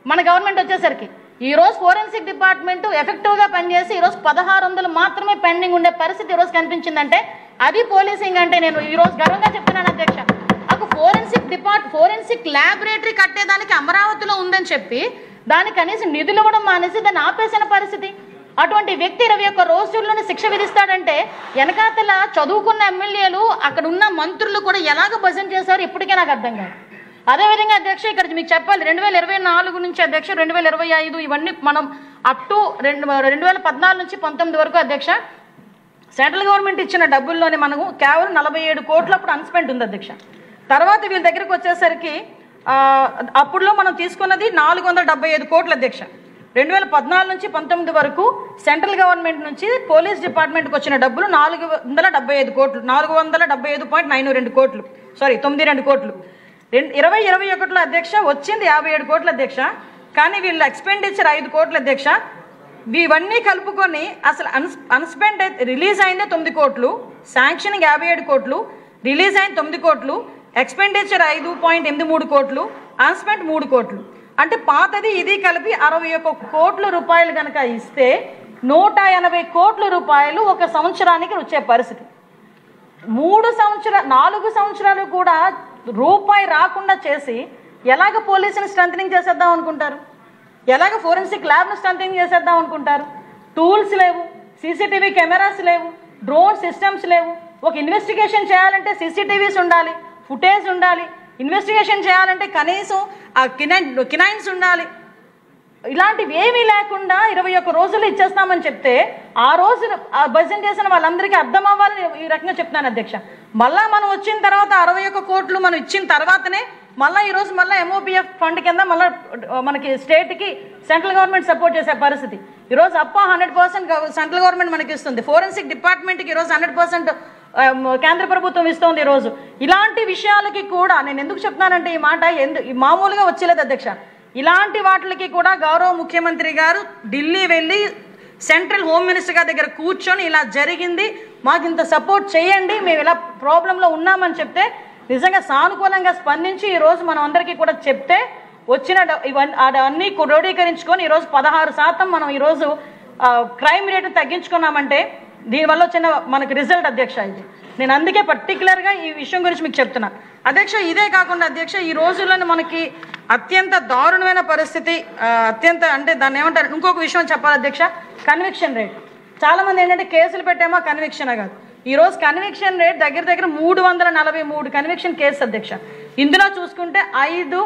మన గవర్నమెంట్ వచ్చేసరికి. ఈరోజు ఫోరెన్సిక్ డిపార్ట్మెంట్ ఎఫెక్టివ్గా పనిచేసి ఈరోజు 1600 మాత్రమే పెండింగ్ ఉండే పరిస్థితి ఈరోజు కనిపించిందంటే అది పోలీసింగ్ అంటే నేను ఈరోజు గర్వంగా చెప్తున్నాను అధ్యక్ష. నాకు ఫోరెన్సిక్ ల్యాబొరేటరీ కట్టేదానికి అమరావతిలో ఉందని చెప్పి దానికి కనీసం నిధులు ఇవ్వడం మానేసి దాన్ని ఆపేసిన పరిస్థితి. అటువంటి వ్యక్తి 21 రోజుల్లోనే శిక్ష విధిస్తాడంటే వెనకాతల చదువుకున్న ఎమ్మెల్యేలు అక్కడ ఉన్న మంత్రులు కూడా ఎలాగ భజన చేశారు ఇప్పటికే నాకు అర్థం కాదు. అదేవిధంగా అధ్యక్ష ఇక్కడ మీకు చెప్పాలి, 2024 నుంచి అధ్యక్ష 2025 ఇవన్నీ మనం అప్ టు 2014 నుంచి 19 వరకు అధ్యక్ష సెంట్రల్ గవర్నమెంట్ ఇచ్చిన డబ్బుల్లోనే మనము కేవలం 47 కోట్లు అప్పుడు అన్స్పెండ్ ఉంది అధ్యక్ష. తర్వాత వీళ్ళ దగ్గరకు వచ్చేసరికి అప్పుడులో మనం తీసుకున్నది 475 కోట్లు అధ్యక్ష. 2014 నుంచి 19 వరకు సెంట్రల్ గవర్నమెంట్ నుంచి పోలీస్ డిపార్ట్మెంట్కి వచ్చిన డబ్బులు 475 కోట్లు, 475.92 కోట్లు, 92 కోట్లు. 2021లో అధ్యక్ష వచ్చింది 57 కోట్ల అధ్యక్ష. కానీ వీళ్ళ ఎక్స్పెండిచర్ 5 కోట్ల అధ్యక్ష. ఇవన్నీ కలుపుకొని అసలు అన్స్పెండ్ రిలీజ్ అయిందే 9 కోట్లు, శాంక్షనింగ్ 57 కోట్లు, రిలీజ్ అయిన 9 కోట్లు, ఎక్స్పెండిచర్ 5.83 కోట్లు, అన్స్పెండ్ 3 కోట్లు. అంటే పాతది ఇది కలిపి 61 కోట్ల రూపాయలు కనుక ఇస్తే 180 కోట్ల రూపాయలు ఒక సంవత్సరానికి వచ్చే పరిస్థితి. 4 సంవత్సరాలు కూడా రూపాయి రాకుండా చేసి ఎలాగ పోలీసుని స్ట్రెంథనింగ్ చేసేద్దాం అనుకుంటారు, ఎలాగ ఫోరెన్సిక్ ల్యాబ్ను స్ట్రెంథనింగ్ చేసేద్దాం అనుకుంటారు? టూల్స్ లేవు, సీసీటీవీ కెమెరాస్ లేవు, డ్రోన్ సిస్టమ్స్ లేవు. ఒక ఇన్వెస్టిగేషన్ చేయాలంటే సీసీటీవీస్ ఉండాలి, ఫుటేజ్ ఉండాలి, ఇన్వెస్టిగేషన్ చేయాలంటే కనీసం ఆ కినైన్స్ ఉండాలి. ఇలాంటివి ఏమీ లేకుండా 21 రోజులు ఇచ్చేస్తామని చెప్తే ఆ రోజు భజన చేసిన వాళ్ళందరికీ అర్థం అవ్వాలని ఈ రకంగా చెప్తున్నాను అధ్యక్ష. మళ్ళా మనం వచ్చిన తర్వాత 61 కోట్లు మనం ఇచ్చిన తర్వాతనే మళ్ళీ ఈరోజు మళ్ళీ MOPF ఫండ్ కింద మళ్ళీ మనకి స్టేట్కి సెంట్రల్ గవర్నమెంట్ సపోర్ట్ చేసే పరిస్థితి. ఈరోజు అప్ప 100% సెంట్రల్ గవర్నమెంట్ మనకి ఇస్తుంది, ఫోరెన్సిక్ డిపార్ట్మెంట్కి ఈరోజు 100% కేంద్ర ప్రభుత్వం ఇస్తోంది. ఈరోజు ఇలాంటి విషయాలకి కూడా నేను ఎందుకు చెప్తున్నానంటే ఈ మాట మామూలుగా వచ్చేలేదు అధ్యక్ష. ఇలాంటి వాటికి కూడా గౌరవ ముఖ్యమంత్రి గారు ఢిల్లీ వెళ్ళి సెంట్రల్ హోమ్ మినిస్టర్ గారి దగ్గర కూర్చొని ఇలా జరిగింది, మాకు ఇంత సపోర్ట్ చేయండి, మేము ఇలా ప్రాబ్లంలో ఉన్నామని చెప్తే నిజంగా సానుకూలంగా స్పందించి ఈరోజు మనం అందరికీ కూడా చెప్తే వచ్చిన అవన్నీ క్రోడీకరించుకొని ఈరోజు 16% మనం ఈరోజు క్రైమ్ రేటు తగ్గించుకున్నామంటే దీనివల్ల వచ్చిన మనకు రిజల్ట్ అధ్యక్ష. ఇది నేను అందుకే పర్టికులర్గా ఈ విషయం గురించి మీకు చెప్తున్నా అధ్యక్ష. ఇదే కాకుండా అధ్యక్ష ఈ రోజుల్లోనే మనకి అత్యంత దారుణమైన పరిస్థితి, అంటే దాన్ని ఏమంటారు, ఇంకొక విషయం చెప్పాలి అధ్యక్ష, కన్విక్షన్ రేట్. చాలామంది ఏంటంటే కేసులు పెట్టామా కన్విక్షన్ కాదు. ఈరోజు కన్విక్షన్ రేట్ దగ్గర 343 కన్విక్షన్ కేసు అధ్యక్ష. ఇందులో చూసుకుంటే 5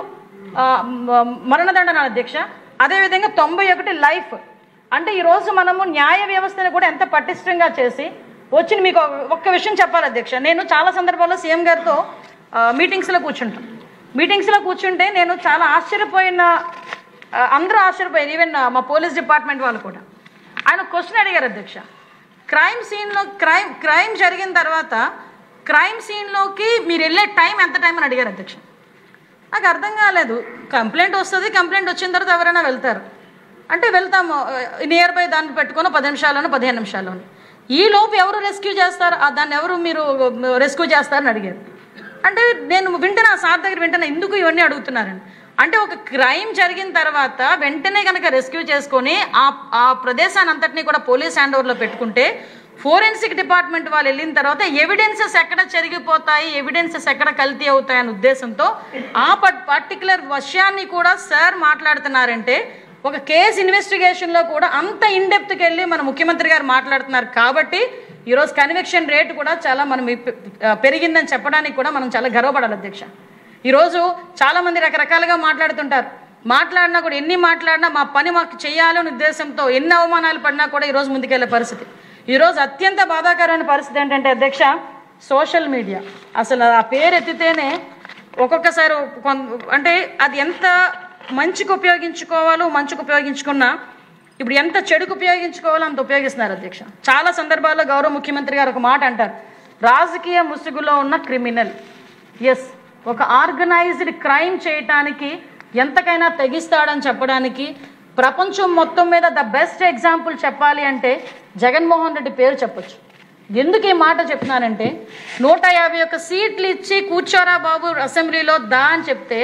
మరణదండన అధ్యక్ష, అదేవిధంగా 91 లైఫ్. అంటే ఈరోజు మనము న్యాయ వ్యవస్థను కూడా ఎంత పటిష్టంగా చేసి వచ్చింది. మీకు ఒక్క విషయం చెప్పాలి అధ్యక్ష, నేను చాలా సందర్భాల్లో సీఎం గారితో మీటింగ్స్లో కూర్చుంటే నేను చాలా ఆశ్చర్యపోయిన, అందరూ ఆశ్చర్యపోయారు, ఈవెన్ మా పోలీస్ డిపార్ట్మెంట్ వాళ్ళు కూడా. ఆయన క్వశ్చన్ అడిగారు అధ్యక్ష, క్రైమ్ జరిగిన తర్వాత క్రైమ్ సీన్లోకి మీరు వెళ్ళే టైం ఎంత టైం అని అడిగారు అధ్యక్ష. నాకు అర్థం కాలేదు. కంప్లైంట్ వస్తుంది, కంప్లైంట్ వచ్చిన తర్వాత ఎవరైనా వెళ్తారు అంటే వెళ్తాము, నియర్ బై దాన్ని పెట్టుకొని 10 నిమిషాల్లోనూ 15 నిమిషాల్లోనూ. ఈ లోపు ఎవరు రెస్క్యూ చేస్తారు, దాన్ని ఎవరు మీరు రెస్క్యూ చేస్తారని అడిగారు. అంటే నేను వింటున్నా, సార్ దగ్గర వింటున్నా, ఎందుకు ఇవన్నీ అడుగుతున్నారని. అంటే ఒక క్రైమ్ జరిగిన తర్వాత వెంటనే కనుక రెస్క్యూ చేసుకొని ఆ ప్రదేశాన్ని అంతటినీ కూడా పోలీస్ హ్యాండ్ ఓవర్లో పెట్టుకుంటే ఫోరెన్సిక్ డిపార్ట్మెంట్ వాళ్ళు వెళ్ళిన తర్వాత ఎవిడెన్సెస్ ఎక్కడ చెరిగిపోతాయి, ఎవిడెన్సెస్ ఎక్కడ కల్తీ అవుతాయనే ఉద్దేశంతో ఆ పర్టికులర్ విషయాన్ని కూడా సార్ మాట్లాడుతున్నారంటే ఒక కేసు ఇన్వెస్టిగేషన్లో కూడా అంత ఇన్డెప్త్కి వెళ్ళి మన ముఖ్యమంత్రి గారు మాట్లాడుతున్నారు. కాబట్టి ఈరోజు కన్విక్షన్ రేటు కూడా చాలా మనం పెరిగిందని చెప్పడానికి కూడా మనం చాలా గర్వపడాలి అధ్యక్ష. ఈరోజు చాలామంది రకరకాలుగా మాట్లాడుతుంటారు, మాట్లాడినా కూడా ఎన్ని మాట్లాడినా మా పని మాకు చేయాలనే ఉద్దేశంతో ఎన్ని అవమానాలు పడినా కూడా ఈరోజు ముందుకెళ్లే పరిస్థితి. ఈరోజు అత్యంత బాధాకరమైన పరిస్థితి ఏంటంటే అధ్యక్ష, సోషల్ మీడియా అసలు ఆ పేరు ఎత్తితేనే ఒక్కొక్కసారి అంటే అది ఎంత మంచికి ఉపయోగించుకోవాలో మంచికి ఉపయోగించుకున్నా ఇప్పుడు ఎంత చెడుకు ఉపయోగించుకోవాలో అంత ఉపయోగిస్తున్నారు అధ్యక్ష. చాలా సందర్భాల్లో గౌరవ ముఖ్యమంత్రి గారు ఒక మాట అంటారు, రాజకీయ ముసుగులో ఉన్న క్రిమినల్. ఎస్, ఒక ఆర్గనైజ్డ్ క్రైమ్ చేయటానికి ఎంతకైనా తెగిస్తాడని చెప్పడానికి ప్రపంచం మొత్తం మీద ద బెస్ట్ ఎగ్జాంపుల్ చెప్పాలి అంటే జగన్మోహన్ రెడ్డి పేరు చెప్పొచ్చు. ఎందుకు ఈ మాట చెప్తున్నానంటే 151 సీట్లు ఇచ్చి కూర్చోరా బాబు అసెంబ్లీలో దా అని చెప్తే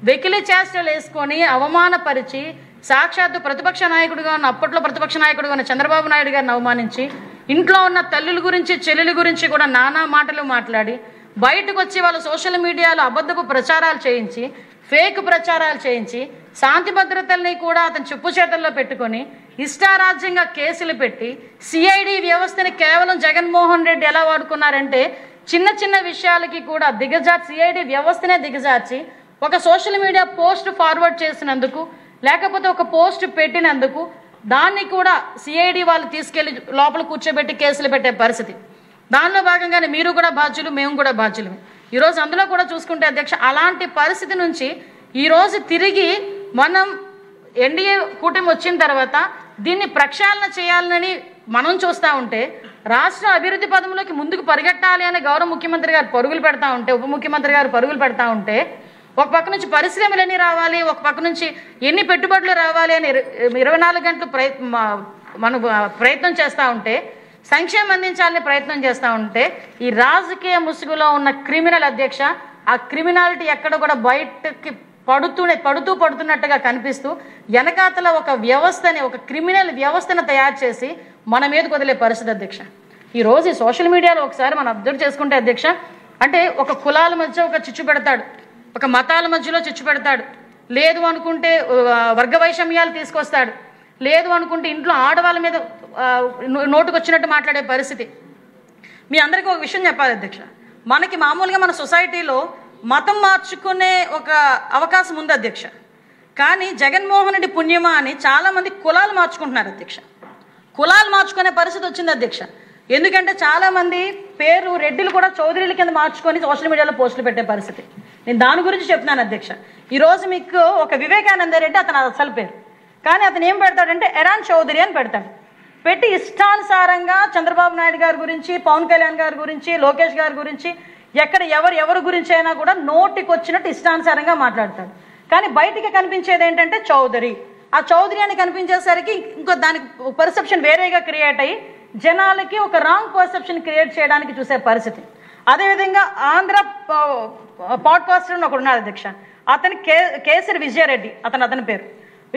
వెకిలి చేష్టలు వేసుకొని అవమానపరిచి సాక్షాత్తు ప్రతిపక్ష నాయకుడిగా ఉన్న అప్పట్లో ప్రతిపక్ష నాయకుడిగా ఉన్న చంద్రబాబు నాయుడు గారిని అవమానించి ఇంట్లో ఉన్న తల్లుల గురించి చెల్లెల గురించి కూడా నానా మాటలు మాట్లాడి బయటకు వచ్చి వాళ్ళు సోషల్ మీడియాలో అబద్ధపు ప్రచారాలు చేయించి ఫేక్ ప్రచారాలు చేయించి శాంతి భద్రతల్ని కూడా అతను చెప్పు చేతల్లో పెట్టుకొని ఇష్టారాజ్యంగా కేసులు పెట్టి సిఐడి వ్యవస్థని కేవలం జగన్మోహన్ రెడ్డి ఎలా వాడుకున్నారంటే చిన్న చిన్న విషయాలకి కూడా సిఐడి వ్యవస్థనే దిగజార్చి ఒక సోషల్ మీడియా పోస్ట్ ఫార్వర్డ్ చేసినందుకు లేకపోతే ఒక పోస్ట్ పెట్టినందుకు దాన్ని కూడా సిఐడి వాళ్ళు తీసుకెళ్లి లోపల కూర్చోబెట్టి కేసులు పెట్టే పరిస్థితి. దానిలో భాగంగానే మీరు కూడా బాధ్యులు, మేము కూడా బాధ్యులమే. ఈరోజు అందులో కూడా చూసుకుంటే అధ్యక్ష, అలాంటి పరిస్థితి నుంచి ఈరోజు తిరిగి మనం ఎన్డీఏ కూటమి వచ్చిన తర్వాత దీన్ని ప్రక్షాళన చేయాలని మనం చూస్తూ ఉంటే రాష్ట్ర అభివృద్ధి పదంలోకి ముందుకు పరిగెట్టాలి అని గౌరవ ముఖ్యమంత్రి గారు పరుగులు పెడతా ఉంటే, ఉప ముఖ్యమంత్రి గారు పరుగులు పెడతా ఉంటే, ఒక పక్క నుంచి పరిశ్రమలు ఎన్ని రావాలి, ఒక పక్క నుంచి ఎన్ని పెట్టుబడులు రావాలి అని 24 గంటలు మనం ప్రయత్నం చేస్తూ ఉంటే, సంక్షేమం అందించాలని ప్రయత్నం చేస్తూ ఉంటే ఈ రాజకీయ ముసుగులో ఉన్న క్రిమినల్ అధ్యక్ష, ఆ క్రిమినాలిటీ ఎక్కడ కూడా బయటకి పడుతున్నట్టుగా కనిపిస్తూ వెనకాతల ఒక వ్యవస్థని, ఒక క్రిమినల్ వ్యవస్థను తయారు చేసి మన మీదకి వదిలే పరిస్థితి అధ్యక్ష. ఈరోజు ఈ సోషల్ మీడియాలో ఒకసారి మనం అబ్జర్వ్ చేసుకుంటే అధ్యక్ష, అంటే ఒక కులాల మధ్య ఒక చిచ్చు పెడతాడు, ఒక మతాల మధ్యలో చిచ్చు పెడతాడు, లేదు అనుకుంటే వర్గ వైషమ్యాలు తీసుకొస్తాడు, లేదు అనుకుంటే ఇంట్లో ఆడవాళ్ళ మీద నోటుకు వచ్చినట్టు మాట్లాడే పరిస్థితి. మీ అందరికీ ఒక విషయం చెప్పాలి అధ్యక్ష, మనకి మామూలుగా మన సొసైటీలో మతం మార్చుకునే ఒక అవకాశం ఉంది అధ్యక్ష. కానీ జగన్మోహన్ రెడ్డి పుణ్యమా అని చాలామంది కులాలు మార్చుకుంటున్నారు అధ్యక్ష. కులాలు మార్చుకునే పరిస్థితి వచ్చింది అధ్యక్ష. ఎందుకంటే చాలామంది పేరు రెడ్డిలు కూడా చౌదరీల కింద మార్చుకొని సోషల్ మీడియాలో పోస్టులు పెట్టే పరిస్థితి. నేను దాని గురించి చెప్తున్నాను అధ్యక్ష. ఈరోజు మీకు ఒక వివేకానంద రెడ్డి అతను అసలు పేరు, కానీ అతను ఏం పెడతాడంటే ఎరాన్ చౌదరి అని పెడతాడు. పెట్టి ఇష్టానుసారంగా చంద్రబాబు నాయుడు గారి గురించి, పవన్ కళ్యాణ్ గారి గురించి, లోకేష్ గారి గురించి, ఎక్కడ ఎవరి గురించి అయినా కూడా నోటికి వచ్చినట్టు ఇష్టానుసారంగా మాట్లాడతాడు. కానీ బయటికి కనిపించేది ఏంటంటే చౌదరి. ఆ చౌదరి అని కనిపించేసరికి ఇంకో దానికి పర్సెప్షన్ వేరేగా క్రియేట్ అయ్యి జనాలకి ఒక రాంగ్ పర్సెప్షన్ క్రియేట్ చేయడానికి చూసే పరిస్థితి. అదేవిధంగా ఆంధ్ర పాడ్కాస్టర్ ఒకడు ఉన్నాడు అధ్యక్ష, అతని కేసరి విజయారెడ్డి అతని పేరు.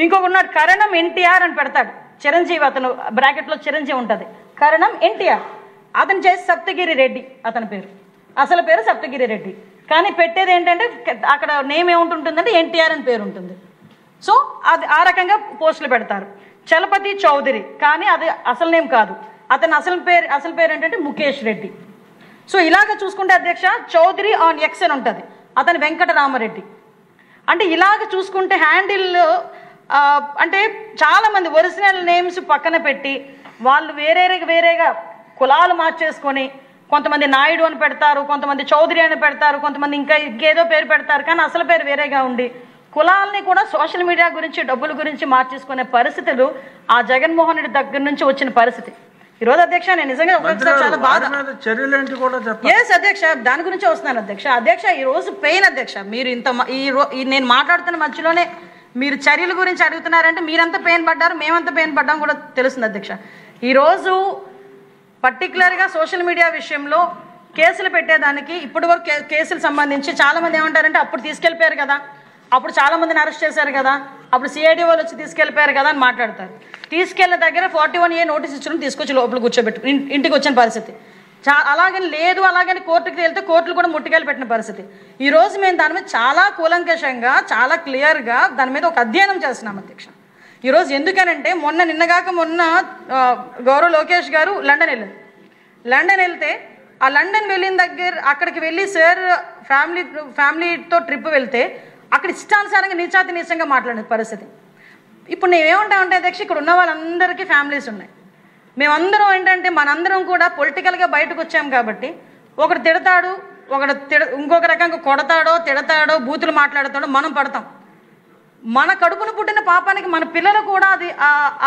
ఇంకొక ఉన్నాడు కరణం ఎన్టీఆర్ అని పెడతాడు, చిరంజీవి, అతను బ్రాకెట్లో చిరంజీవి ఉంటుంది, కరణం ఎన్టీఆర్. అతను చేసి సప్తగిరి రెడ్డి అతని పేరు, అసలు పేరు సప్తగిరి రెడ్డి. కానీ పెట్టేది ఏంటంటే అక్కడ నేమ్ ఏముంటుందంటే ఎన్టీఆర్ అని పేరు ఉంటుంది. సో అది ఆ రకంగా పోస్టులు పెడతారు. చలపతి చౌదరి, కానీ అది అసలు నేమ్ కాదు, అతని అసలు పేరు ఏంటంటే ముఖేష్ రెడ్డి. సో ఇలాగ చూసుకుంటే అధ్యక్ష, చౌదరి ఆన్ ఎక్స్ అని ఉంటుంది, అతని వెంకటరామరెడ్డి. అంటే ఇలాగ చూసుకుంటే హ్యాండిల్ అంటే చాలామంది ఒరిజినల్ నేమ్స్ పక్కన పెట్టి వాళ్ళు వేరేగా కులాలు మార్చేసుకొని కొంతమంది నాయుడు అని పెడతారు, కొంతమంది చౌదరి అని పెడతారు, కొంతమంది ఇంకేదో పేరు పెడతారు, కానీ అసలు పేరు వేరేగా ఉండి కులాలని కూడా సోషల్ మీడియా గురించి డబ్బుల గురించి మార్చేసుకునే పరిస్థితులు ఆ జగన్మోహన్ రెడ్డి దగ్గర నుంచి వచ్చిన పరిస్థితి. ఈరోజు అధ్యక్ష నేను నిజంగా చాలా బాధ అధ్యక్ష, దాని గురించి వస్తున్నాను అధ్యక్ష. ఈరోజు పెయిన్ అధ్యక్ష. మీరు నేను మాట్లాడుతున్న మధ్యలోనే మీరు చర్యల గురించి అడుగుతున్నారంటే మీరంతా పెయిన్ పడ్డారు, మేమంతా పెయిన్ పడ్డాం కూడా తెలుస్తుంది అధ్యక్ష. ఈరోజు పర్టికులర్గా సోషల్ మీడియా విషయంలో కేసులు పెట్టేదానికి ఇప్పటి వరకు కేసులు సంబంధించి చాలామంది ఏమంటారంటే అప్పుడు తీసుకెళ్ళిపోయారు కదా, అప్పుడు చాలామందిని అరెస్ట్ చేశారు కదా, అప్పుడు సిఐడి వాళ్ళు వచ్చి తీసుకెళ్ళిపోయారు కదా అని మాట్లాడతారు. తీసుకెళ్ళిన దగ్గర 41A నోటీస్ ఇచ్చడం తీసుకొచ్చి లోపల కూర్చోబెట్టు ఇంటికి వచ్చిన పరిస్థితి. అలాగని లేదు, అలాగని కోర్టుకి వెళ్తే కోర్టులు కూడా ముట్టుకెళ్ళి పెట్టిన పరిస్థితి. ఈరోజు మేము దాని మీద చాలా కూలంకషంగా, చాలా క్లియర్గా దాని మీద ఒక అధ్యయనం చేస్తున్నాం అధ్యక్ష. ఈరోజు ఎందుకనంటే నిన్నగాక మొన్న గౌరవ్ లోకేష్ గారు లండన్ వెళ్ళారు. లండన్ వెళ్తే ఆ లండన్ వెళ్ళిన దగ్గర అక్కడికి వెళ్ళి సార్ ఫ్యామిలీతో ట్రిప్ వెళ్తే అక్కడ ఇష్టానుసారంగా నీచంగా మాట్లాడే పరిస్థితి. ఇప్పుడు నేనేమంటామంటే అధ్యక్ష, ఇక్కడ ఉన్న వాళ్ళందరికీ ఫ్యామిలీస్ ఉన్నాయి. మేమందరం ఏంటంటే మనందరం కూడా పొలిటికల్గా బయటకు వచ్చాం కాబట్టి ఒకడు తిడతాడు, ఇంకొక రకంగా కొడతాడో తిడతాడో బూతులు మాట్లాడతాడో మనం పడతాం. మన కడుపును పుట్టిన పాపానికి మన పిల్లలు కూడా అది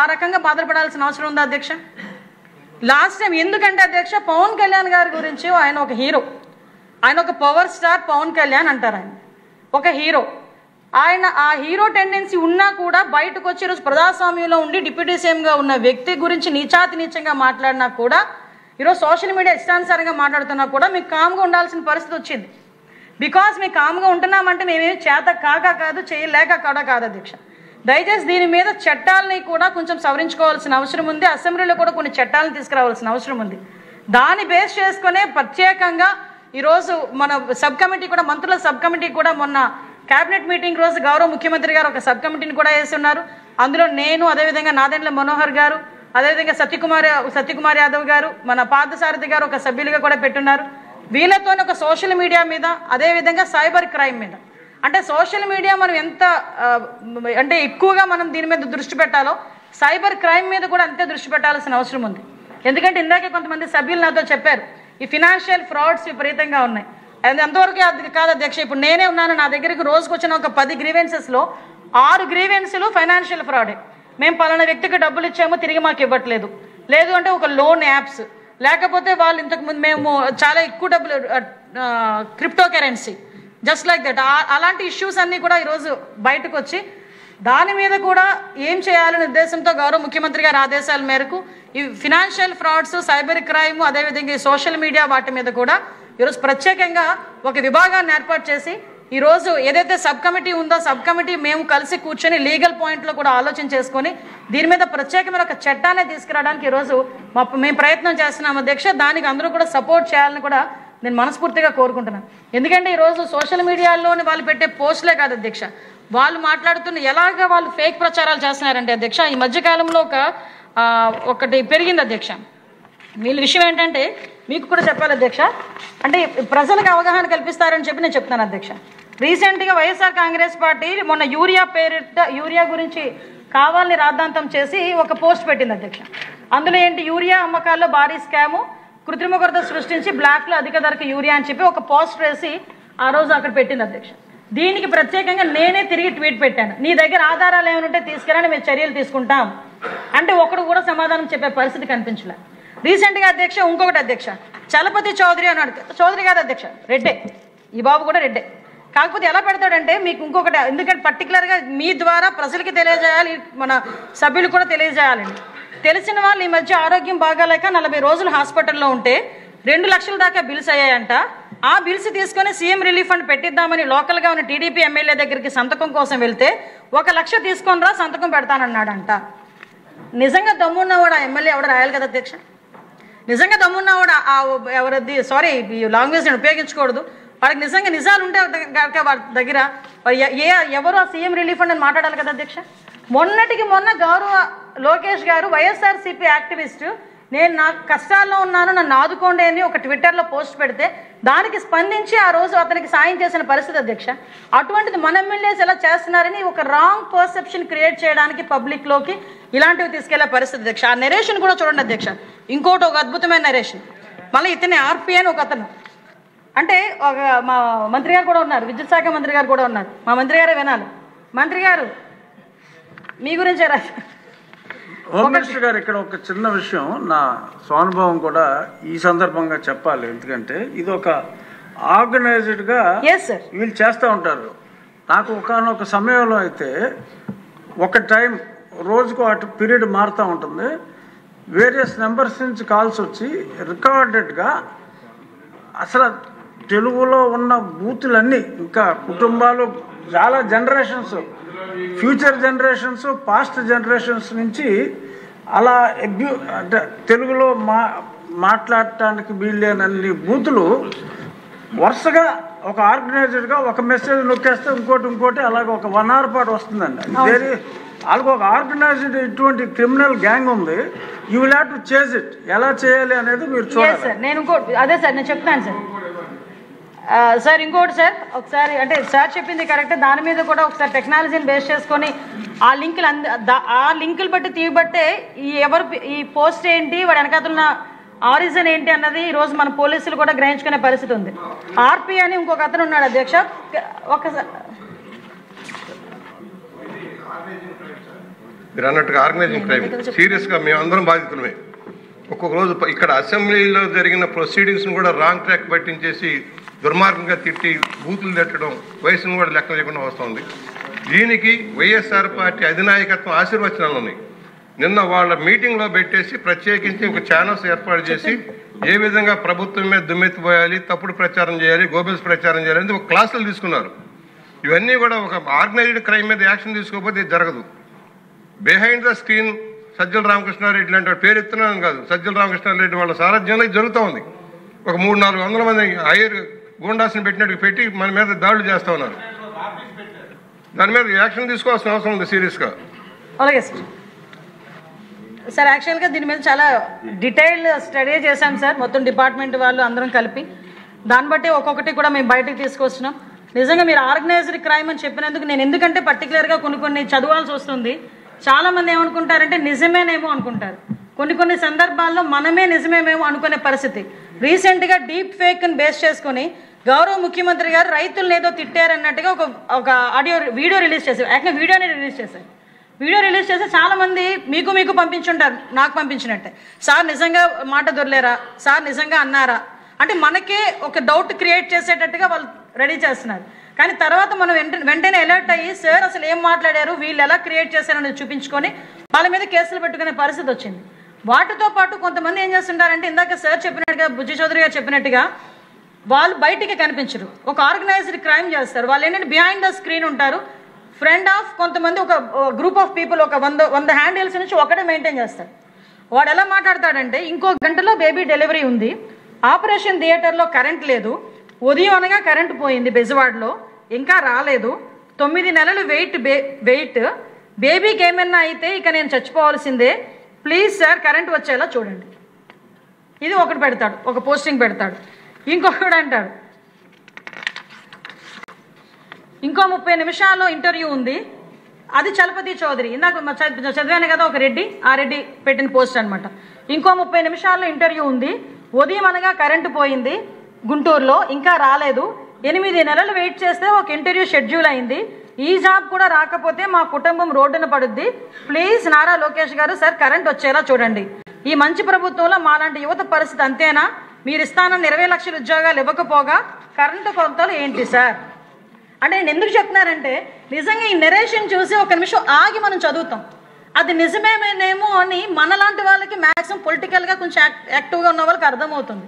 ఆ రకంగా బాధపడాల్సిన అవసరం ఉందా అధ్యక్ష? లాస్ట్ టైం ఎందుకంటే అధ్యక్ష, పవన్ కళ్యాణ్ గారి గురించి ఆయన ఒక హీరో, ఆయన ఒక పవర్ స్టార్ పవన్ కళ్యాణ్ అంటారు. ఆయన ఒక హీరో. ఆయన ఆ హీరో టెండెన్సీ ఉన్నా కూడా బయటకు వచ్చి ఈరోజు ప్రజాస్వామ్యంలో ఉండి డిప్యూటీ సీఎంగా ఉన్న వ్యక్తి గురించి నీచంగా మాట్లాడినా కూడా, ఈరోజు సోషల్ మీడియా ఇష్టానుసారంగా మాట్లాడుతున్నా కూడా మీకు కామ్గా ఉండాల్సిన పరిస్థితి వచ్చింది. బికాజ్ మేము కామ్గా ఉంటున్నామంటే మేమేమి చేత కాదు, చేయలేక కాదు అధ్యక్ష. దయచేసి దీని మీద చట్టాలని కూడా కొంచెం సవరించుకోవాల్సిన అవసరం ఉంది. అసెంబ్లీలో కూడా కొన్ని చట్టాలను తీసుకురావాల్సిన అవసరం ఉంది. దాన్ని బేస్ చేసుకునే ప్రత్యేకంగా ఈరోజు మన సబ్ కమిటీ కూడా, మంత్రుల సబ్ కమిటీ కూడా మొన్న క్యాబినెట్ మీటింగ్ రోజు గౌరవ ముఖ్యమంత్రి గారు ఒక సబ్ కమిటీని కూడా వేస్తున్నారు. అందులో నేను, అదేవిధంగా నాదెండ్ల మనోహర్ గారు, అదేవిధంగా సత్యకుమార్ యాదవ్ గారు, మన పార్థసారథి గారు ఒక సభ్యులుగా కూడా పెట్టున్నారు. వీళ్ళతో ఒక సోషల్ మీడియా మీద, అదేవిధంగా సైబర్ క్రైమ్ మీద, అంటే సోషల్ మీడియా మనం ఎంత అంటే ఎక్కువగా మనం దీని మీద దృష్టి పెట్టాలో సైబర్ క్రైమ్ మీద కూడా అంతే దృష్టి పెట్టాల్సిన అవసరం ఉంది. ఎందుకంటే ఇందాకే కొంతమంది సభ్యులు నాతో చెప్పారు ఈ ఫినాన్షియల్ ఫ్రాడ్స్ విపరీతంగా ఉన్నాయి. అది ఎంతవరకు అది కాదు అధ్యక్ష. ఇప్పుడు నేనే ఉన్నాను, నా దగ్గరికి రోజుకు వచ్చిన ఒక 10 గ్రీవెన్సెస్లో 6 గ్రీవెన్స్లు ఫైనాన్షియల్ ఫ్రాడే. మేము పలానా వ్యక్తికి డబ్బులు ఇచ్చామో తిరిగి మాకు ఇవ్వట్లేదు, లేదు అంటే ఒక లోన్ యాప్స్, లేకపోతే వాళ్ళు ఇంతకుముందు మేము చాలా ఎక్కువ డబ్బులు crypto currency, just like that. అలాంటి ఇష్యూస్ అన్నీ కూడా ఈరోజు బయటకు వచ్చి దాని మీద కూడా ఏం చేయాలనే ఉద్దేశంతో గౌరవ ముఖ్యమంత్రి గారి ఆదేశాల మేరకు ఈ ఫినాన్షియల్ ఫ్రాడ్స్, సైబర్ క్రైమ్, అదేవిధంగా ఈ సోషల్ మీడియా వాటి మీద కూడా ఈరోజు ప్రత్యేకంగా ఒక విభాగాన్ని ఏర్పాటు చేసి ఈరోజు ఏదైతే సబ్ కమిటీ ఉందో సబ్ కమిటీ మేము కలిసి కూర్చొని లీగల్ పాయింట్లో కూడా ఆలోచన చేసుకొని దీని మీద ప్రత్యేకమైన ఒక చట్టాన్ని తీసుకురావడానికి ఈరోజు మేము ప్రయత్నం చేస్తున్నాం అధ్యక్ష. దానికి అందరూ కూడా సపోర్ట్ చేయాలని కూడా నేను మనస్ఫూర్తిగా కోరుకుంటున్నాను. ఎందుకంటే ఈరోజు సోషల్ మీడియాలోని వాళ్ళు పెట్టే పోస్టులే కాదు అధ్యక్ష, వాళ్ళు మాట్లాడుతున్న ఎలాగ వాళ్ళు ఫేక్ ప్రచారాలు చేస్తున్నారంటే అధ్యక్ష, ఈ మధ్యకాలంలో ఒకటి పెరిగింది అధ్యక్ష. వీళ్ళ విషయం ఏంటంటే మీకు కూడా చెప్పాలి అధ్యక్ష, అంటే ప్రజలకు అవగాహన కల్పిస్తారని చెప్పి నేను చెప్తాను అధ్యక్ష. రీసెంట్గా వైఎస్ఆర్ కాంగ్రెస్ పార్టీ మొన్న యూరియా గురించి కావాలని రాద్ధాంతం చేసి ఒక పోస్ట్ పెట్టింది అధ్యక్ష. అందులో ఏంటి, యూరియా అమ్మకాల్లో భారీ స్కాము, కృత్రిమ కొరత సృష్టించి బ్లాక్లో అధిక ధరకు యూరియా అని చెప్పి ఒక పోస్ట్ వేసి ఆ రోజు అక్కడ పెట్టింది అధ్యక్ష. దీనికి ప్రత్యేకంగా నేనే తిరిగి ట్వీట్ పెట్టాను, నీ దగ్గర ఆధారాలు ఏమైనా ఉంటే తీసుకురాని మేము చర్యలు తీసుకుంటాం అంటే ఒకడు కూడా సమాధానం చెప్పే పరిస్థితి కనిపించలే. రీసెంట్గా అధ్యక్ష ఇంకొకటి అధ్యక్ష, చలపతి చౌదరి అన్నాడు. చౌదరి కాదు అధ్యక్ష, రెడ్డే, ఈ బాబు కూడా రెడ్డే. కాకపోతే ఎలా పెడతాడంటే మీకు ఇంకొకటి, ఎందుకంటే పర్టికులర్గా మీ ద్వారా ప్రజలకి తెలియజేయాలి, మన సభ్యులు కూడా తెలియజేయాలండి. తెలిసిన వాళ్ళు ఈ మధ్య ఆరోగ్యం బాగాలేక 40 రోజులు హాస్పిటల్లో ఉంటే 2 లక్షల దాకా బిల్స్ అయ్యాయంట. ఆ బిల్స్ తీసుకొని సీఎం రిలీఫ్ ఫండ్ పెట్టిద్దామని లోకల్గా ఉన్న టీడీపీ ఎమ్మెల్యే దగ్గరికి సంతకం కోసం వెళ్తే 1 లక్ష తీసుకొని రా సంతకం పెడతానన్నాడంట. నిజంగా దమ్మున్నవాడు ఆ ఎమ్మెల్యే ఎవడు రాయాలి కదా అధ్యక్ష. నిజంగా దమ్మున్నవాడు ఎవరది, సారీ ఈ లాంగ్వేజ్ నేను ఉపయోగించకూడదు, వాడికి నిజంగా నిజాలు ఉంటే వాడి దగ్గర ఎవరు ఆ సీఎం రిలీఫ్ ఫండ్ అని మాట్లాడాలి కదా అధ్యక్ష. మొన్నటికి మొన్న గౌరవ లోకేష్ గారు వైఎస్ఆర్సీపీ యాక్టివిస్టు, నేను నా కష్టాల్లో ఉన్నాను నన్ను ఆదుకోండి అని ఒక ట్విట్టర్లో పోస్ట్ పెడితే దానికి స్పందించి ఆ రోజు అతనికి సాయం చేసిన పరిస్థితి అధ్యక్ష. అటువంటిది మన ఎమ్మెల్యేస్ ఎలా చేస్తున్నారని ఒక రాంగ్ పర్సెప్షన్ క్రియేట్ చేయడానికి పబ్లిక్లోకి ఇలాంటివి తీసుకెళ్లే పరిస్థితి అధ్యక్ష. ఆ నెరేషన్ కూడా చూడండి అధ్యక్ష. ఇంకోటి ఒక అద్భుతమైన నెరేషన్, మళ్ళీ ఇతనే ఆర్పీ అని ఒక అతను, అంటే ఒక మా మంత్రి గారు కూడా ఉన్నారు, విద్యుత్ శాఖ మంత్రి గారు కూడా ఉన్నారు, మా మంత్రి గారే వినాలి. మంత్రి గారు మీ గురించే రా. హోమ్ మినిస్టర్ గారు, ఇక్కడ ఒక చిన్న విషయం నా స్వానుభవం కూడా ఈ సందర్భంగా చెప్పాలి. ఎందుకంటే ఇది ఒక ఆర్గనైజ్డ్గా వీళ్ళు చేస్తూ ఉంటారు. నాకు ఒకనొక సమయంలో అయితే ఒక టైం రోజుకు అటు పీరియడ్ మారుతూ ఉంటుంది, వేరియస్ నెంబర్స్ నుంచి కాల్స్ వచ్చి రికార్డెడ్గా అసలు తెలుగులో ఉన్న బూతులన్నీ, ఇంకా కుటుంబాలు చాలా generations, future generations, past generations నుంచి అలా అంటే తెలుగులో మాట్లాడటానికి వీల్లేనన్ని బూతులు వరుసగా ఒక ఆర్గనైజ్డ్గా ఒక మెసేజ్ నొక్కేస్తే ఇంకోటి అలాగే ఒక 1 hour పాటు వస్తుందండి. వెరీ వాళ్ళకు ఒక ఆర్గనైజ్డ్ ఇటువంటి క్రిమినల్ గ్యాంగ్ ఉంది. You will have to chase it. ఎలా చేయాలి అనేది మీరు చూడాలి సార్. నేను ఇంకోటి అదే సార్ నేను చెప్తాను సార్. సార్ ఇంకోటి సార్, ఒకసారి అంటే సార్ చెప్పింది కరెక్ట్, దాని మీద కూడా ఒకసారి టెక్నాలజీని బేస్ చేసుకొని ఆ లింకులు బట్టి తీయబట్టే ఈ పోస్ట్ ఏంటి, వాడు వెనకాతున్న ఆరిజిన్ ఏంటి అన్నది ఈరోజు మన పోలీసులు కూడా గ్రహించుకునే పరిస్థితి ఉంది. ఆర్పి అని ఇంకొక అతను ఉన్నాడు అధ్యక్ష. ఒకసారి మీరు అన్నట్టుగా ఆర్గనైజింగ్ క్రైమ్ సీరియస్గా మేము అందరం బాధితులమే. ఒక్కొక్క రోజు ఇక్కడ అసెంబ్లీలో జరిగిన ప్రొసీడింగ్స్ను కూడా రాంగ్ ట్రాక్ పట్టించేసి దుర్మార్గంగా తిట్టి బూతులు తిట్టడం, వయసును కూడా లెక్క లేకుండా వస్తుంది. దీనికి వైఎస్ఆర్ పార్టీ అధినాయకత్వం ఆశీర్వచనాలు ఉన్నాయి. నిన్న వాళ్ళ మీటింగ్లో పెట్టేసి ప్రత్యేకించి ఒక ఛానల్స్ ఏర్పాటు చేసి ఏ విధంగా ప్రభుత్వం మీద దుమ్మెత్తిపోయాలి, తప్పుడు ప్రచారం చేయాలి, గోబెల్స్ ప్రచారం చేయాలి అని ఒక క్లాసులు తీసుకున్నారు. ఇవన్నీ కూడా ఒక ఆర్గనైజ్డ్ క్రైమ్ మీద యాక్షన్ తీసుకోకపోతే ఇది జరగదు. Behind the screen Sajjala Ramakrishna Reddy లాంటి పేరు ఎత్తున్నాను కాదు, సజ్జల రామకృష్ణారెడ్డి వాళ్ళ సారథ్యంలో ఇది జరుగుతూ ఉంది. ఒక 300-400 మంది ఐర్ గూండాస్ని పెట్టినట్టు పెట్టి మన మీద దాడులు చేస్తూ ఉన్నారు. దాని మీద యాక్షన్ తీసుకోవాల్సిన అవసరం ఉంది సీరియస్గా. అలాగే సార్. సార్ యాక్చువల్గా దీని మీద చాలా డీటెయిల్డ్ స్టడీ చేశాం సార్, మొత్తం డిపార్ట్మెంట్ వాళ్ళు అందరం కలిపి. దాన్ని బట్టి ఒక్కొక్కటి కూడా మేము బయటకు తీసుకొస్తున్నాం. నిజంగా మీరు ఆర్గనైజ్డ్ క్రైమ్ అని చెప్పినందుకు నేను ఎందుకంటే పర్టికులర్గా కొన్ని చదవాల్సి వస్తుంది. చాలామంది ఏమనుకుంటారంటే నిజమేనేమో అనుకుంటారు, కొన్ని సందర్భాల్లో మనమే నిజమేమేమో అనుకునే పరిస్థితి. రీసెంట్గా డీప్ ఫేక్ని బేస్ చేసుకొని గౌరవ ముఖ్యమంత్రి గారు రైతులను ఏదో తిట్టారన్నట్టుగా ఒక వీడియో రిలీజ్ చేశారు. యాక్చువల్గా వీడియోని రిలీజ్ చేశారు. వీడియో రిలీజ్ చేస్తే చాలామంది మీకు పంపించుంటారు, నాకు పంపించినట్టే. సార్ నిజంగా మాట దొరలేరా, సార్ నిజంగా అన్నారా అంటే మనకే ఒక డౌట్ క్రియేట్ చేసేటట్టుగా వాళ్ళు రెడీ చేస్తున్నారు. కానీ తర్వాత మనం వెంటనే అలర్ట్ అయ్యి సార్ అసలు ఏం మాట్లాడారు, వీళ్ళు ఎలా క్రియేట్ చేశారనేది చూపించుకొని వాళ్ళ మీద కేసులు పెట్టుకునే పరిస్థితి వచ్చింది. వాటితో పాటు కొంతమంది ఏం చేస్తుంటారంటే ఇందాక సార్ చెప్పినట్టుగా, బుజ్జి చౌదరి గారు చెప్పినట్టుగా వాళ్ళు బయటికి కనిపించరు, ఒక ఆర్గనైజ్డ్ క్రైమ్ చేస్తారు. వాళ్ళు ఏంటంటే బిహైండ్ ద స్క్రీన్ ఉంటారు. ఫ్రెండ్ ఆఫ్ కొంతమంది ఒక గ్రూప్ ఆఫ్ పీపుల్ ఒక 100 హ్యాండిల్స్ నుంచి ఒకటే మెయింటైన్ చేస్తారు. వాడు ఎలా మాట్లాడతాడంటే ఇంకో గంటలో బేబీ డెలివరీ ఉంది, ఆపరేషన్ థియేటర్లో కరెంట్ లేదు, ఉదయం అనగా కరెంటు పోయింది బెజవాడలో, ఇంకా రాలేదు, 9 నెలలు వెయిట్ బేబీకి ఏమన్నా అయితే ఇక నేను చచ్చిపోవాల్సిందే, ప్లీజ్ సార్ కరెంట్ వచ్చేలా చూడండి. ఇది ఒకటి పెడతాడు, ఒక పోస్టింగ్ పెడతాడు. ఇంకొకడు అంటాడు ఇంకో 30 నిమిషాల్లో ఇంటర్వ్యూ ఉంది, అది చలపతి చౌదరి, ఇందాక చదివాను కదా ఒక రెడ్డి, ఆ రెడ్డి పెట్టిన పోస్ట్ అనమాట. ఇంకో 30 నిమిషాల్లో ఇంటర్వ్యూ ఉంది, ఉదయం అనగా కరెంటు పోయింది గుంటూరులో, ఇంకా రాలేదు, 8 నెలలు వెయిట్ చేస్తే ఒక ఇంటర్వ్యూ షెడ్యూల్ అయింది, ఈ జాబ్ కూడా రాకపోతే మా కుటుంబం రోడ్డున పడుద్ది, ప్లీజ్ నారా లోకేష్ గారు సార్ కరెంట్ వచ్చేలా చూడండి. ఈ మంచి ప్రభుత్వంలో మాలాంటి యువత పరిస్థితి అంతేనా, మీరు ఇస్తానన్న 20 లక్షల ఉద్యోగాలు ఇవ్వకపోగా కరెంటు కొలతలు ఏంటి సార్ అంటే నేను ఎందుకు చెప్తున్నారంటే నిజంగా ఈ నెరేషన్ చూసి ఒక నిమిషం ఆగి మనం చదువుతాం, అది నిజమేమేనేమో అని మనలాంటి వాళ్ళకి మ్యాక్సిమం పొలిటికల్గా కొంచెం యాక్టివ్గా ఉన్న వాళ్ళకి అర్థమవుతుంది.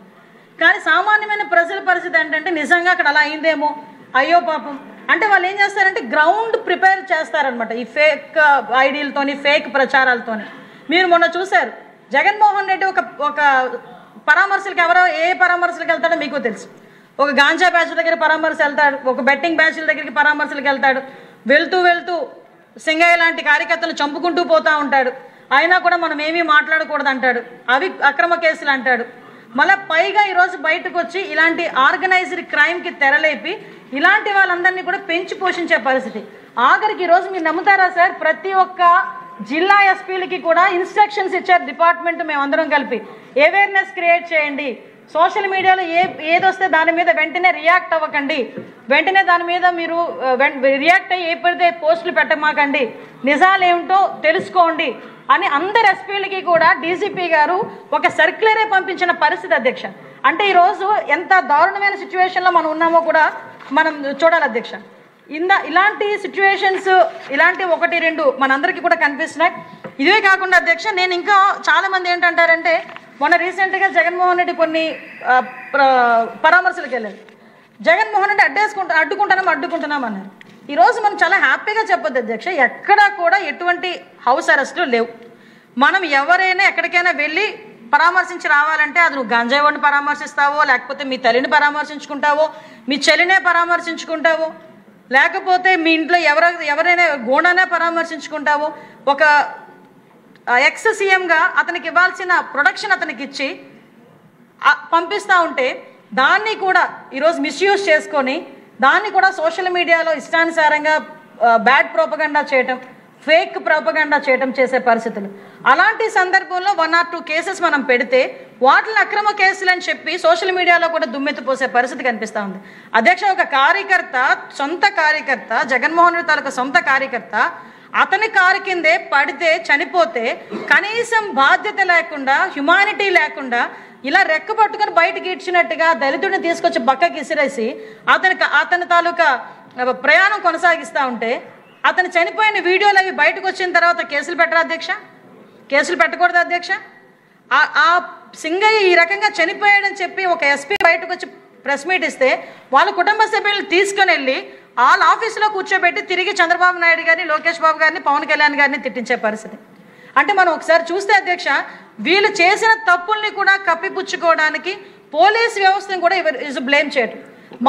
కానీ సామాన్యమైన ప్రజల పరిస్థితి ఏంటంటే నిజంగా అక్కడ అలా అయిందేమో, అయ్యో పాపం అంటే వాళ్ళు ఏం చేస్తారంటే గ్రౌండ్ ప్రిపేర్ చేస్తారనమాట ఈ ఫేక్ ఐడీలతోని, ఫేక్ ప్రచారాలతోని. మీరు మొన్న చూశారు జగన్మోహన్ రెడ్డి ఒక పరామర్శలకు ఏ పరామర్శలకు వెళ్తాడో మీకు తెలుసు. ఒక గాంజా బ్యాచ్ దగ్గర పరామర్శ వెళ్తాడు, ఒక బెట్టింగ్ బ్యాచ్ల దగ్గరికి పరామర్శలకు వెళ్తాడు, వెళ్తూ సింగయ్య లాంటి కార్యకర్తలు చంపుకుంటూ పోతూ ఉంటాడు. అయినా కూడా మనం ఏమీ మాట్లాడకూడదు అంటాడు, అవి అక్రమ కేసులు అంటాడు. మళ్ళీ పైగా ఈరోజు బయటకు వచ్చి ఇలాంటి ఆర్గనైజ్డ్ క్రైమ్కి తెరలేపి ఇలాంటి వాళ్ళందరినీ కూడా పెంచి పోషించే పరిస్థితి. ఆఖరికి ఈరోజు మీరు నమ్ముతారా సార్, ప్రతి ఒక్క జిల్లా ఎస్పీలకి కూడా ఇన్స్ట్రక్షన్స్ ఇచ్చారు డిపార్ట్మెంట్, మేమందరం కలిపి అవేర్నెస్ క్రియేట్ చేయండి, సోషల్ మీడియాలో ఏదొస్తే దాని మీద వెంటనే రియాక్ట్ అవ్వకండి, వెంటనే దాని మీద మీరు రియాక్ట్ అయ్యి ఏపడితే పోస్టులు పెట్టమాకండి, నిజాలు ఏమిటో తెలుసుకోండి అని అందరు ఎస్పీలకి కూడా డీజీపీ గారు ఒక సర్క్యులరే పంపించిన పరిస్థితి అధ్యక్ష. అంటే ఈరోజు ఎంత దారుణమైన సిచ్యువేషన్లో మనం ఉన్నామో కూడా మనం చూడాలి అధ్యక్ష. ఇలాంటి సిచ్యువేషన్స్ ఇలాంటి 1-2 మనందరికీ కూడా కనిపిస్తున్నాయి. ఇదే కాకుండా అధ్యక్ష నేను ఇంకా చాలామంది ఏంటంటారంటే మొన్న రీసెంట్గా జగన్మోహన్ రెడ్డి కొన్ని పరామర్శలకు వెళ్ళారు, జగన్మోహన్ రెడ్డి అడ్డుకుంటున్నాం అన్నారు. ఈరోజు మనం చాలా హ్యాపీగా చెప్పొద్దు అధ్యక్ష, ఎక్కడా కూడా ఎటువంటి హౌస్ అరెస్టులు లేవు. మనం ఎవరైనా ఎక్కడికైనా వెళ్ళి పరామర్శించి రావాలంటే అది నువ్వు గంజాయి వాడిని పరామర్శిస్తావో, లేకపోతే మీ తల్లిని పరామర్శించుకుంటావో, మీ చెల్లినే పరామర్శించుకుంటావో, లేకపోతే మీ ఇంట్లో ఎవరైనా గోడానే పరామర్శించుకుంటావో, ఒక ఎక్స్ సీఎంగా అతనికి ఇవ్వాల్సిన ప్రొడక్షన్ అతనికి ఇచ్చి పంపిస్తూ ఉంటే దాన్ని కూడా ఈరోజు మిస్యూజ్ చేసుకొని దాన్ని కూడా సోషల్ మీడియాలో ఇష్టానుసారంగా బ్యాడ్ ప్రోపగండా చేయటం, ఫేక్ ప్రోపగండా చేయటం చేసే పరిస్థితులు. అలాంటి సందర్భంలో 1 or 2 కేసెస్ మనం పెడితే వాటిని అక్రమ కేసులు అని చెప్పి సోషల్ మీడియాలో కూడా దుమ్మెత్తిపోసే పరిస్థితి కనిపిస్తూ ఉంది. అధ్యక్ష, ఒక కార్యకర్త, సొంత కార్యకర్త, జగన్మోహన్ రెడ్డి తాలూకా సొంత కార్యకర్త అతని కారు కిందే పడితే చనిపోతే కనీసం బాధ్యత లేకుండా, హ్యుమానిటీ లేకుండా ఇలా రెక్క పట్టుకొని బయటకి ఇచ్చినట్టుగా దళితుడిని తీసుకొచ్చి బక్కకి ఇసిరేసి అతని తాలూకా ప్రయాణం కొనసాగిస్తూ ఉంటే అతను చనిపోయిన వీడియోలు అవి బయటకు వచ్చిన తర్వాత కేసులు పెట్టరా అధ్యక్ష? కేసులు పెట్టకూడదు అధ్యక్ష? ఆ సింగయ్య ఈ రకంగా చనిపోయాడని చెప్పి ఒక ఎస్పీ బయటకు వచ్చి ప్రెస్ మీట్ ఇస్తే వాళ్ళ కుటుంబ సభ్యులను తీసుకుని వెళ్ళి వాళ్ళ ఆఫీసులో కూర్చోబెట్టి తిరిగి చంద్రబాబు నాయుడు గారిని, లోకేష్ బాబు గారిని, పవన్ కళ్యాణ్ గారిని తిట్టించే పరిస్థితి. అంటే మనం ఒకసారి చూస్తే అధ్యక్ష, వీళ్ళు చేసిన తప్పుల్ని కూడా కప్పిపుచ్చుకోవడానికి పోలీసు వ్యవస్థను కూడా బ్లేమ్ చేయటం,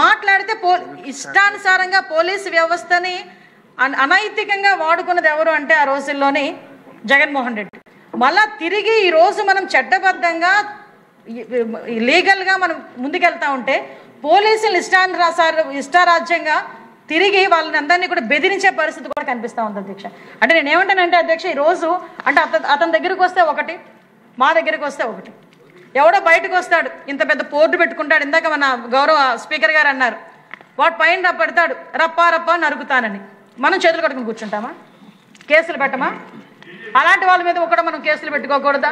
మాట్లాడితే ఇష్టానుసారంగా పోలీసు వ్యవస్థని అనైతికంగా వాడుకున్నది ఎవరు అంటే ఆ రోజుల్లోని జగన్మోహన్ రెడ్డి. మళ్ళా తిరిగి ఈరోజు మనం చట్టబద్ధంగా లీగల్గా మనం ముందుకెళ్తా ఉంటే పోలీసులు ఇష్టారాజ్యంగా తిరిగి వాళ్ళని అందరినీ కూడా బెదిరించే పరిస్థితి కూడా కనిపిస్తూ ఉంది అధ్యక్ష. అంటే నేనేమంటానంటే అధ్యక్ష, ఈరోజు అంటే అతని దగ్గరికి వస్తే ఒకటి, మా దగ్గరికి వస్తే ఒకటి. ఎవడో బయటకు వస్తాడు, ఇంత పెద్ద బోర్డు పెట్టుకుంటాడు, ఇందాక మన గౌరవ స్పీకర్ గారు అన్నారు, వాడు పైన పెడతాడు రప్పా నరుకుతానని. మనం చేతులు కట్టుకుని కూర్చుంటామా? కేసులు పెట్టమా? అలాంటి వాళ్ళ మీద కూడా మనం కేసులు పెట్టుకోకూడదా?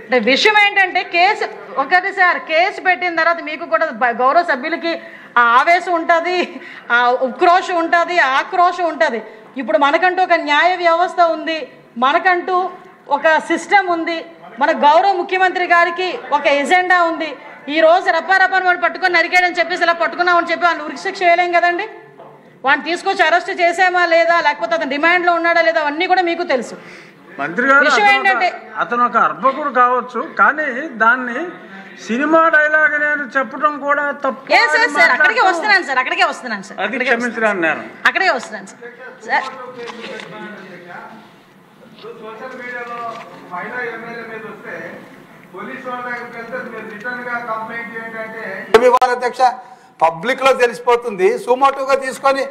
అంటే విషయం ఏంటంటే కేసు ఒకటి సార్, కేసు పెట్టిన తర్వాత మీకు కూడా గౌరవ సభ్యులకి ఆ ఆవేశం ఉంటుంది, ఆ ఉక్రోషం ఉంటుంది, ఆక్రోషం ఉంటుంది. ఇప్పుడు మనకంటూ ఒక న్యాయ వ్యవస్థ ఉంది, మనకంటూ ఒక సిస్టమ్ ఉంది, మన గౌరవ ముఖ్యమంత్రి గారికి ఒక ఎజెండా ఉంది. ఈ రోజు రప్పారప్పని వాడు పట్టుకొని నరికాడని చెప్పేసి ఇలా పట్టుకున్నామని చెప్పి వాళ్ళు ఉరికి శిక్ష చేయలేం కదండి. వాడిని తీసుకొచ్చి అరెస్ట్ చేసామా లేదా, లేకపోతే అతను డిమాండ్లో ఉన్నాడా లేదా, అవన్నీ కూడా మీకు తెలుసు. మంత్రి గారు, అతను ఒక అర్భకుడు కావచ్చు, కానీ దాన్ని సినిమా డైలాగ్ నేను చెప్పడం కూడా తప్పు. అక్కడికే వస్తున్నాను సార్, అక్కడికే వస్తున్నాను సార్, అది క్షమించడానికి నేను అక్కడికే వస్తున్నాను సార్. సోషల్ మీడియాలో మహిళా ఎమ్మెల్యే మీద వస్తే పోలీసు వాళ్ళ దగ్గరికి వెళ్తే మీరు రిటర్న్ గా కంప్లైంట్ ఏంటంటే అధ్యక్ష పబ్లిక్ లో తెలిసిపోతుంది. సుమోటుగా తీసుకొని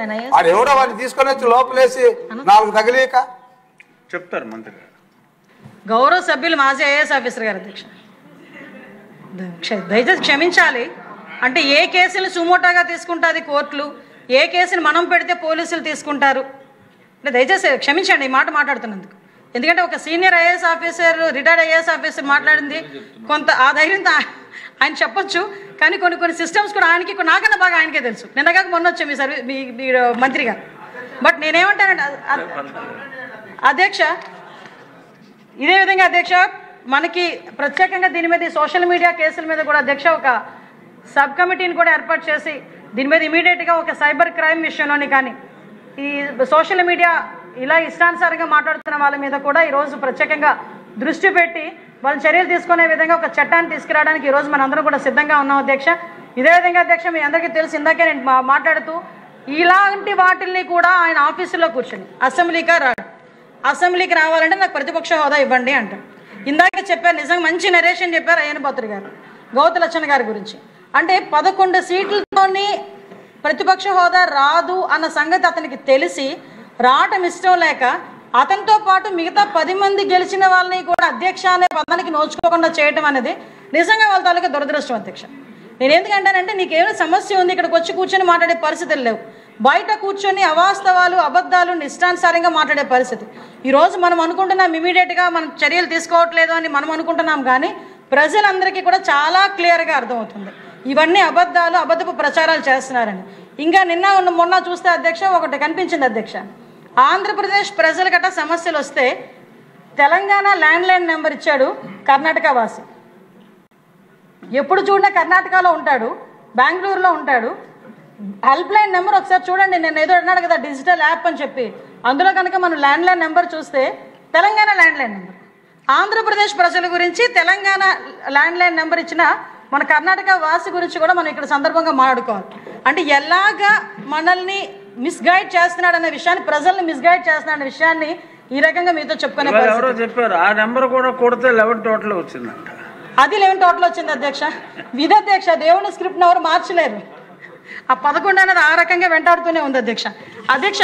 ఎవరో వాడిని తీసుకొని వచ్చి లోపలేసి 4 తగిలేక చెప్తారు మంత్రి గారు. గౌరవ సభ్యులు మాజీ ఐఏఎస్ ఆఫీసర్ గారు అధ్యక్ష, దయచేసి క్షమించాలి. అంటే ఏ కేసులు సుమోటాగా తీసుకుంటుంది కోర్టులు, ఏ కేసుని మనం పెడితే పోలీసులు తీసుకుంటారు. అంటే దయచేసి క్షమించండి ఈ మాట మాట్లాడుతున్నందుకు. ఎందుకంటే ఒక senior IAS officer, retired IAS officer మాట్లాడింది కొంత ఆ ధైర్యంతో ఆయన చెప్పొచ్చు, కానీ కొన్ని సిస్టమ్స్ కూడా ఆయనకి, నాకన్నా బాగా ఆయనకే తెలుసు. నిన్నగాక మొన్న వచ్చాం మీ మంత్రిగా. బట్ నేనేమంటానంటే అధ్యక్ష, ఇదే విధంగా అధ్యక్ష మనకి ప్రత్యేకంగా దీని మీద సోషల్ మీడియా కేసుల మీద కూడా అధ్యక్ష ఒక సబ్ కమిటీని కూడా ఏర్పాటు చేసి దీని మీద ఇమీడియట్గా ఒక సైబర్ క్రైమ్ విషయంలోని కానీ ఈ సోషల్ మీడియా ఇలా ఇష్టానుసారంగా మాట్లాడుతున్న వాళ్ళ మీద కూడా ఈరోజు ప్రత్యేకంగా దృష్టి పెట్టి వాళ్ళ చర్యలు తీసుకునే విధంగా ఒక చట్టాన్ని తీసుకురావడానికి ఈరోజు మనందరం కూడా సిద్ధంగా ఉన్నాం అధ్యక్ష. ఇదే విధంగా అధ్యక్ష మీ అందరికీ తెలిసి ఇందాకే నేను మాట్లాడుతూ ఇలాంటి వాటిల్ని కూడా ఆయన ఆఫీసులో కూర్చొని అసెంబ్లీకి రావాలంటే నాకు ప్రతిపక్ష హోదా ఇవ్వండి అంటారు. ఇందాక చెప్పారు, నిజంగా మంచి నరేషన్ చెప్పారు అయ్యన పాత్ర గారు, గౌతు లచ్చన్న గారి గురించి. అంటే 11 సీట్లతోని ప్రతిపక్ష హోదా రాదు అన్న సంగతి అతనికి తెలిసి రావటం ఇష్టం లేక అతనితో పాటు మిగతా 10 మంది గెలిచిన వాళ్ళని కూడా అధ్యక్ష అనే పదానికి నోచుకోకుండా చేయటం అనేది నిజంగా వాళ్ళ తాలూకా దురదృష్టం అధ్యక్ష. నేను ఎందుకంటానంటే నీకేమైనా సమస్య ఉంది, ఇక్కడికి వచ్చి కూర్చొని మాట్లాడే పరిస్థితులు లేవు, బయట కూర్చొని అవాస్తవాలు అబద్ధాలు ఇష్టానుసారంగా మాట్లాడే పరిస్థితి. ఈరోజు మనం అనుకుంటున్నాం ఇమీడియట్గా మనం చర్యలు తీసుకోవట్లేదు అని మనం అనుకుంటున్నాం, కానీ ప్రజలందరికీ కూడా చాలా క్లియర్గా అర్థమవుతుంది ఇవన్నీ అబద్ధాలు, అబద్ధపు ప్రచారాలు చేస్తున్నారని. ఇంకా మొన్న చూస్తే అధ్యక్ష ఒకటి కనిపించింది అధ్యక్ష, ఆంధ్రప్రదేశ్ ప్రజల గట్ట సమస్యలు వస్తే తెలంగాణ ల్యాండ్లైన్ నెంబర్ ఇచ్చాడు కర్ణాటక వాసి. ఎప్పుడు చూడినా కర్ణాటకలో ఉంటాడు, బెంగళూరులో ఉంటాడు. హెల్ప్ లైన్ నెంబర్ ఒకసారి చూడండి, నేను ఏదో అన్నాడు కదా డిజిటల్ యాప్ అని చెప్పి, అందులో కనుక మనం ల్యాండ్లైన్ నెంబర్ చూస్తే తెలంగాణ ల్యాండ్లైన్ నెంబర్. ఆంధ్రప్రదేశ్ ప్రజల గురించి తెలంగాణ ల్యాండ్లైన్ నెంబర్ ఇచ్చిన మన కర్ణాటక వాసి గురించి కూడా మనం ఇక్కడ సందర్భంగా మాట్లాడుకోవాలి. అంటే ఎలాగా మనల్ని మిస్గైడ్ చేస్తున్నాడన్న విషయాన్ని, ప్రజల్ని మిస్గైడ్ చేస్తున్నాడన్న విషయాన్ని ఈ రకంగా మీతో చెప్పుకునే ఎవరో చెప్పారు ఆ నెంబర్ కూడా కొడితే 11 టోటల్ వచ్చిందంట. అది 11 టోటల్ వచ్చింది అధ్యక్ష. ఇది అధ్యక్ష, దేవుని స్క్రిప్ట్ని ఎవరు మార్చలేరు. ఆ 11 అనేది ఆ రకంగా వెంటాడుతూనే ఉంది అధ్యక్ష. అధ్యక్ష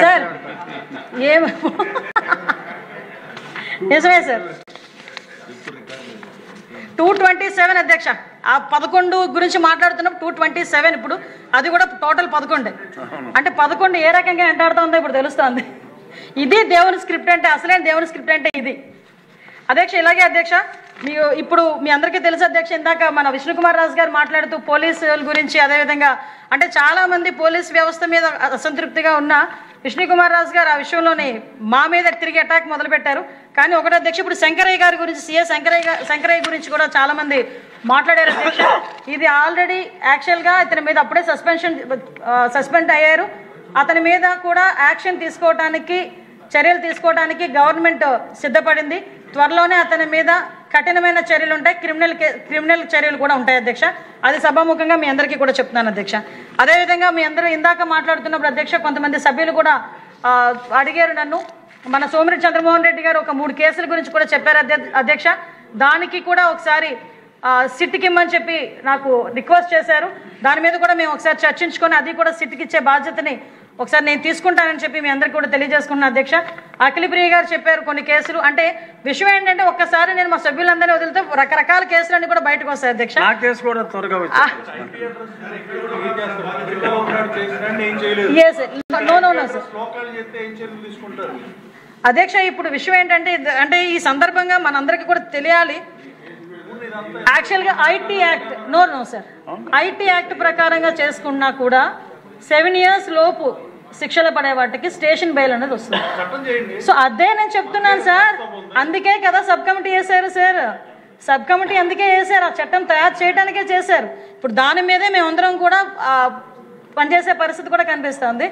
సార్ నిజమే సార్ 227 అధ్యక్ష. ఆ 11 గురించి మాట్లాడుతున్నప్పుడు 227 ఇప్పుడు అది కూడా టోటల్ 11. అంటే 11 ఏ రకంగా వెంటాడుతుందో ఇప్పుడు తెలుస్తుంది. ఇది దేవుని స్క్రిప్ట్ అంటే, అసలైన దేవుని స్క్రిప్ట్ అంటే ఇది అధ్యక్ష. ఇలాగే అధ్యక్ష ఇప్పుడు మీ అందరికీ తెలుసు అధ్యక్ష, ఇందాక మన విష్ణుకుమార్ రాజు గారు మాట్లాడుతూ పోలీసుల గురించి, అదేవిధంగా అంటే చాలామంది పోలీస్ వ్యవస్థ మీద అసంతృప్తిగా ఉన్న విష్ణుకుమార్ రాజు గారు ఆ విషయంలోనే మా మీద తిరిగి అటాక్ మొదలుపెట్టారు. కానీ ఒకటి అధ్యక్ష, ఇప్పుడు శంకరయ్య గారి గురించి, సిఏ శంకరయ్య గురించి కూడా చాలామంది మాట్లాడారు అధ్యక్ష. ఇది ఆల్రెడీ యాక్చువల్గా ఇతని మీద అప్పుడే సస్పెండ్ అయ్యారు. అతని మీద కూడా యాక్షన్ తీసుకోవడానికి, చర్యలు తీసుకోవడానికి గవర్నమెంట్ సిద్ధపడింది. త్వరలోనే అతని మీద కఠినమైన చర్యలు ఉంటాయి, క్రిమినల్ చర్యలు కూడా ఉంటాయి అధ్యక్ష. అది సభాముఖంగా మీ అందరికీ కూడా చెప్తున్నాను అధ్యక్ష. అదేవిధంగా మీ అందరూ ఇందాక మాట్లాడుతున్నప్పుడు అధ్యక్ష, కొంతమంది సభ్యులు కూడా అడిగారు నన్ను, మన సోమిరెడ్డి చంద్రమోహన్ రెడ్డి గారు ఒక 3 కేసుల గురించి కూడా చెప్పారు అధ్యక్ష. దానికి కూడా ఒకసారి సిట్కి ఇమ్మని చెప్పి నాకు రిక్వెస్ట్ చేశారు. దాని మీద కూడా మేము ఒకసారి చర్చించుకొని అది కూడా సిట్కి ఇచ్చే బాధ్యతని ఒకసారి నేను తీసుకుంటానని చెప్పి మీ అందరికీ కూడా తెలియజేసుకున్నాను అధ్యక్ష. అఖిలప్రియ గారు చెప్పారు కొన్ని కేసులు. అంటే విషయం ఏంటంటే, ఒక్కసారి నేను మా సభ్యులందరినీ వదిలితే రకరకాల కేసులన్నీ కూడా బయటకు వస్తాయి అధ్యక్ష. అధ్యక్ష ఇప్పుడు విషయం ఏంటంటే, అంటే ఈ సందర్భంగా మనందరికీ కూడా తెలియాలి, యాక్చువల్గా IT act sir, IT act ప్రకారంగా చేసుకున్నా కూడా 7 years లోపు శిక్షలు పడే వాటికి స్టేషన్ బెయిల్ అనేది వస్తుంది. సో అదే నేను చెప్తున్నాను సార్, అందుకే కదా సబ్ కమిటీ వేశారు సార్. సబ్ కమిటీ అందుకే వేశారు, ఆ చట్టం తయారు చేయడానికే చేశారు. ఇప్పుడు దాని మీదే మేమందరం కూడా పనిచేసే పరిస్థితి కూడా కనిపిస్తుంది.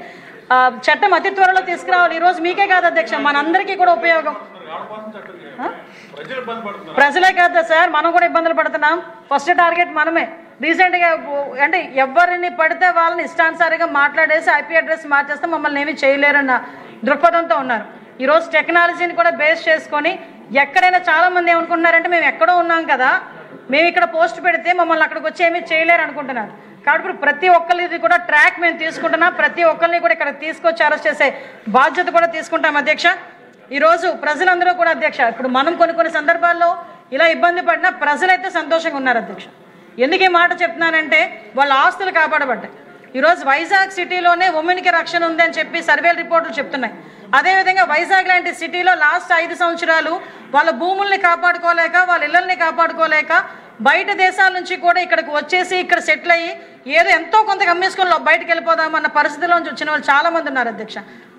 చట్టం అతి త్వరలో తీసుకురావాలి. ఈరోజు మీకే కాదు అధ్యక్ష, మనందరికీ కూడా ఉపయోగం. ప్రజలే కాదు సార్, మనం కూడా ఇబ్బందులు పడుతున్నాం. ఫస్ట్ టార్గెట్ మనమే. రీసెంట్గా అంటే ఎవరిని పడితే వాళ్ళని ఇష్టానుసారిగా మాట్లాడేసి ఐపీ అడ్రస్ మార్చేస్తే మమ్మల్ని ఏమీ చేయలేరన్న దృక్పథంతో ఉన్నారు. ఈరోజు టెక్నాలజీని కూడా బేస్ చేసుకొని ఎక్కడైనా చాలామంది ఏమనుకుంటున్నారంటే, మేము ఎక్కడో ఉన్నాం కదా, మేము ఇక్కడ పోస్ట్ పెడితే మమ్మల్ని అక్కడికి వచ్చి ఏమీ చేయలేరు అనుకుంటున్నారు. కాబట్టి ఇప్పుడు ప్రతి ఒక్కరిది కూడా ట్రాక్ మేము తీసుకుంటున్నాం. ప్రతి ఒక్కరిని కూడా ఇక్కడ తీసుకొచ్చి అరెస్ట్ చేసే బాధ్యత కూడా తీసుకుంటాం అధ్యక్ష. ఈరోజు ప్రజలందరూ కూడా అధ్యక్ష, ఇప్పుడు మనం కొన్ని సందర్భాల్లో ఇలా ఇబ్బంది పడినా ప్రజలైతే సంతోషంగా ఉన్నారు అధ్యక్ష. ఎందుకు ఈ మాట చెప్తున్నానంటే, వాళ్ళ ఆస్తులు కాపాడబడ్డాయి. ఈరోజు వైజాగ్ సిటీలోనే ఉమెన్కి రక్షణ ఉంది అని చెప్పి సర్వేల రిపోర్టులు చెప్తున్నాయి. అదేవిధంగా వైజాగ్ లాంటి సిటీలో లాస్ట్ 5 సంవత్సరాలు వాళ్ళ భూముల్ని కాపాడుకోలేక, వాళ్ళ ఇళ్లని కాపాడుకోలేక బయట దేశాల నుంచి కూడా ఇక్కడికి వచ్చేసి ఇక్కడ సెటిల్ అయ్యి ఏదో ఎంతో కొంత గమ్మేసుకొని బయటకు వెళ్ళిపోదామన్న పరిస్థితిలోంచి వచ్చిన వాళ్ళు చాలామంది ఉన్నారు అధ్యక్ష.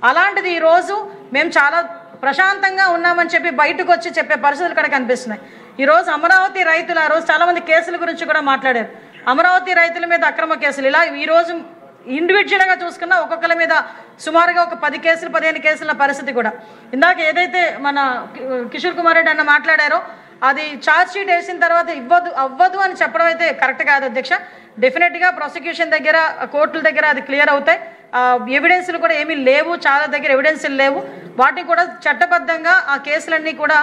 అలాంటిది ఈరోజు మేము చాలా ప్రశాంతంగా ఉన్నామని చెప్పి బయటకు వచ్చి చెప్పే పరిస్థితులు ఇక్కడ కనిపిస్తున్నాయి. ఈరోజు అమరావతి రైతులు, ఆ రోజు చాలామంది కేసుల గురించి కూడా మాట్లాడారు. అమరావతి రైతుల మీద అక్రమ కేసులు, ఇలా ఈరోజు ఇండివిజువల్గా చూసుకున్నా ఒక్కొక్కరి మీద సుమారుగా ఒక 10 కేసులు 15 కేసుల పరిస్థితి కూడా. ఇందాక ఏదైతే మన కిషోర్ కుమార్ రెడ్డి అన్న మాట్లాడారో, అది ఛార్జ్ షీట్ వేసిన తర్వాత అవ్వదు అని చెప్పడం అయితే కరెక్ట్ కాదు అధ్యక్ష. డెఫినెట్గా ప్రాసిక్యూషన్ దగ్గర, కోర్టుల దగ్గర అది క్లియర్ అవుతాయి. ఎవిడెన్స్లు కూడా ఏమీ లేవు, చాలా దగ్గర ఎవిడెన్స్లు లేవు. వాటిని కూడా చట్టబద్ధంగా ఆ కేసులన్నీ కూడా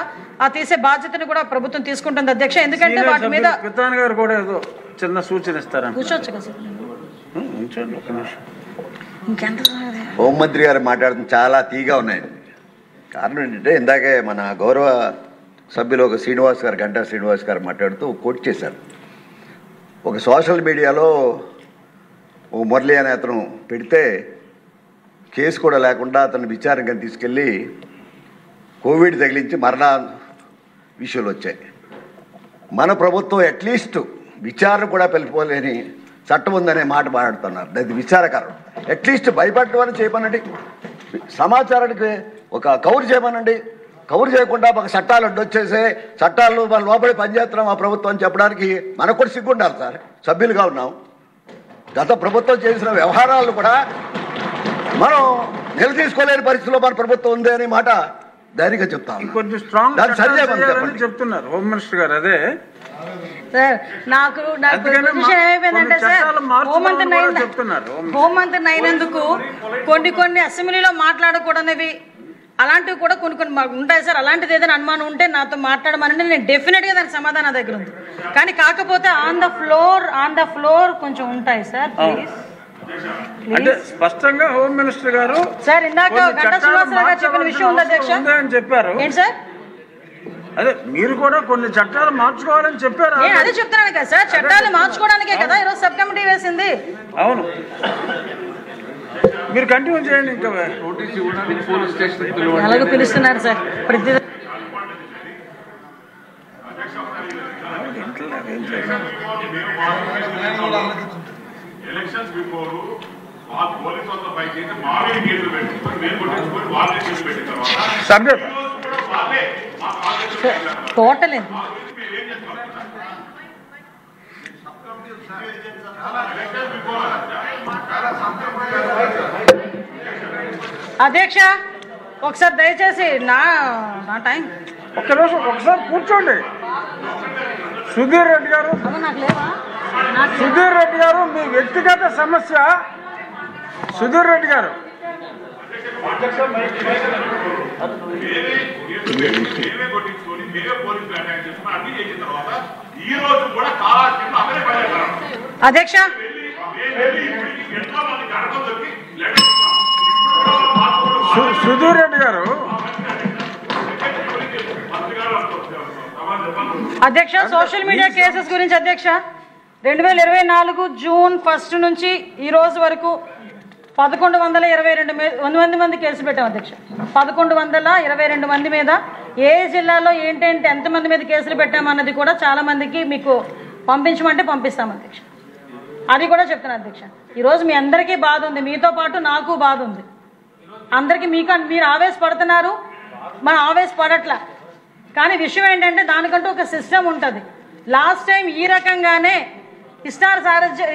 తీసే బాధ్యతను కూడా ప్రభుత్వం తీసుకుంటుంది అధ్యక్ష. ఎందుకంటే వాటి మీద చిన్న సూచన ఇస్తారా? కూర్చోవచ్చు కదా సార్. హోంమంత్రి గారు మాట్లాడుతున్న చాలా తీగా ఉన్నాయండి. కారణం ఏంటంటే, ఇందాకే మన గౌరవ సభ్యులు ఒక శ్రీనివాస్ గారు, గంటా శ్రీనివాస్ గారు మాట్లాడుతూ కోట్ చేశారు. ఒక సోషల్ మీడియాలో ఓ మురళి అనే అతను పెడితే కేసు కూడా లేకుండా అతను విచారణకు తీసుకెళ్ళి కోవిడ్ తగిలించి మరణ విషయాలు వచ్చాయి. మన ప్రభుత్వం అట్లీస్ట్ విచారణ కూడా పిలుపుకోలేని చట్టం ఉందనే మాట మాట్లాడుతున్నారు. అది విచారకరం. అట్లీస్ట్ భయపడటం చేయమనండి, సమాచారానికి ఒక కవర్ చేయమనండి. కవర్ చేయకుండా ఒక చట్టాలు అడ్డొచ్చేసే చట్టాలు మన లోపలి పనిచేస్తున్నాం ఆ ప్రభుత్వం అని చెప్పడానికి మనకు కూడా సిగ్గుంటారు సార్. సభ్యులుగా ఉన్నాం. గత ప్రభుత్వం చేసిన వ్యవహారాలను కూడా మనం నిలదీసుకోలేని పరిస్థితిలో మన ప్రభుత్వం ఉంది అనే మాట ధైర్యంగా చెప్తాం. కొంచెం స్ట్రాంగ్ చెప్తున్నారు హోమ్ మినిస్టర్ గారు. అదే సార్ నాకు పొజిషన్ ఏమైపోయిందంటే సార్ హోంమంత్రి అయినందుకు కొన్ని అసెంబ్లీలో మాట్లాడకూడనివి అలాంటివి కూడా కొన్ని ఉంటాయి సార్. అలాంటిది ఏదైనా అనుమానం ఉంటే నాతో మాట్లాడమని నేను డెఫినెట్గా దానికి సమాధానం నా దగ్గర ఉంది. కానీ కాకపోతే ఆన్ ద ఫ్లోర్ కొంచెం ఉంటాయి సార్. ప్లీజ్ అంటే స్పష్టంగా హోమ్ మినిస్టర్ గారు సార్ ఇందాక గంటా శ్రీనివాసరావు గారు చెప్పిన విషయం ఉంది అధ్యక్ష అని చెప్పారు. ఏంటి సార్? అదే మీరు కూడా కొన్ని చట్టాలు మార్చుకోవాలని చెప్పారు. నేను అదే చెప్తున్నాను కదా సార్, చట్టాలు మార్చుకోవడానికే కదా ఈరోజు సబ్ కమిటీ వేసింది. అవును, మీరు కంటిన్యూ చేయండి. ఇంకా అలాగే పిలుస్తున్నారు సార్. ప్రతి ఎలక్షన్స్ బిఫోర్ పోలీసు వాళ్ళతో పైకి అయితే మామూలు కేసులు పెట్టుకుని మేము కొట్టించుకొని వాళ్ళే కేసు పెట్టిన తర్వాత టోటల్ అధ్యక్ష ఒకసారి దయచేసి నా టైం ఒక్క రోజు ఒకసారి కూర్చోండి. సుధీర్ రెడ్డి గారు, సుధీర్ రెడ్డి గారు మీ వ్యక్తిగత సమస్య. సుధీర్ రెడ్డి గారు అధ్యక్ష సుధీర్ రెడ్డి గారు అధ్యక్ష సోషల్ మీడియా కేసెస్ గురించి అధ్యక్ష 2024 జూన్ 1 నుంచి ఈ రోజు వరకు 1122 మంది కేసులు పెట్టాం అధ్యక్ష. 1122 మంది మీద ఏ జిల్లాలో ఏంటంటే ఎంతమంది మీద కేసులు పెట్టామన్నది కూడా చాలా మందికి మీకు పంపించమంటే పంపిస్తాం అధ్యక్ష. అది కూడా చెప్తాను అధ్యక్ష. ఈరోజు మీ అందరికీ బాధ ఉంది, మీతో పాటు నాకు బాధ ఉంది. అందరికీ మీరు ఆవేశపడుతున్నారు, మనం ఆవేశపడట్లా. కానీ విషయం ఏంటంటే దానికంటూ ఒక సిస్టమ్ ఉంటుంది. లాస్ట్ టైం ఈ రకంగానే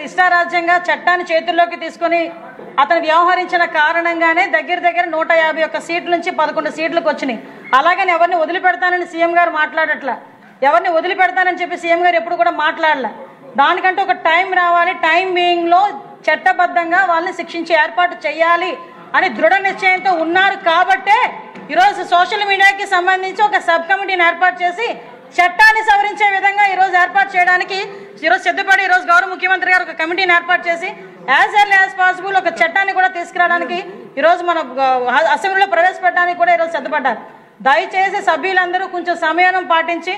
ఇష్టారాజ్యంగా చట్టాన్ని చేతుల్లోకి తీసుకొని అతను వ్యవహరించిన కారణంగానే దగ్గర 151 సీట్ల నుంచి 11 సీట్లకు వచ్చినాయి. అలాగని ఎవరిని వదిలిపెడతానని సీఎం గారు మాట్లాడట్లా, ఎవరిని వదిలిపెడతానని చెప్పి సీఎం గారు ఎప్పుడు కూడా మాట్లాడలే. దానికంటూ ఒక టైం రావాలి, టైమింగ్లో చట్టబద్ధంగా వాళ్ళని శిక్షించి ఏర్పాటు చేయాలి అని దృఢ నిశ్చయంతో ఉన్నారు. కాబట్టే ఈరోజు సోషల్ మీడియాకి సంబంధించి ఒక సబ్ కమిటీని ఏర్పాటు చేసి చట్టాన్ని సవరించే విధంగా ఈరోజు ఏర్పాటు చేయడానికి ఈరోజు సిద్ధపడి ఈరోజు గౌరవ ముఖ్యమంత్రి గారు ఒక కమిటీని ఏర్పాటు చేసి యాజ్ ఎర్లీ యాజ్ పాసిబుల్ ఒక చట్టాన్ని కూడా తీసుకురావడానికి ఈరోజు మన అసెంబ్లీలో ప్రవేశపెట్టడానికి కూడా ఈరోజు సిద్ధపడ్డారు. దయచేసి సభ్యులందరూ కొంచెం సమయం పాటించి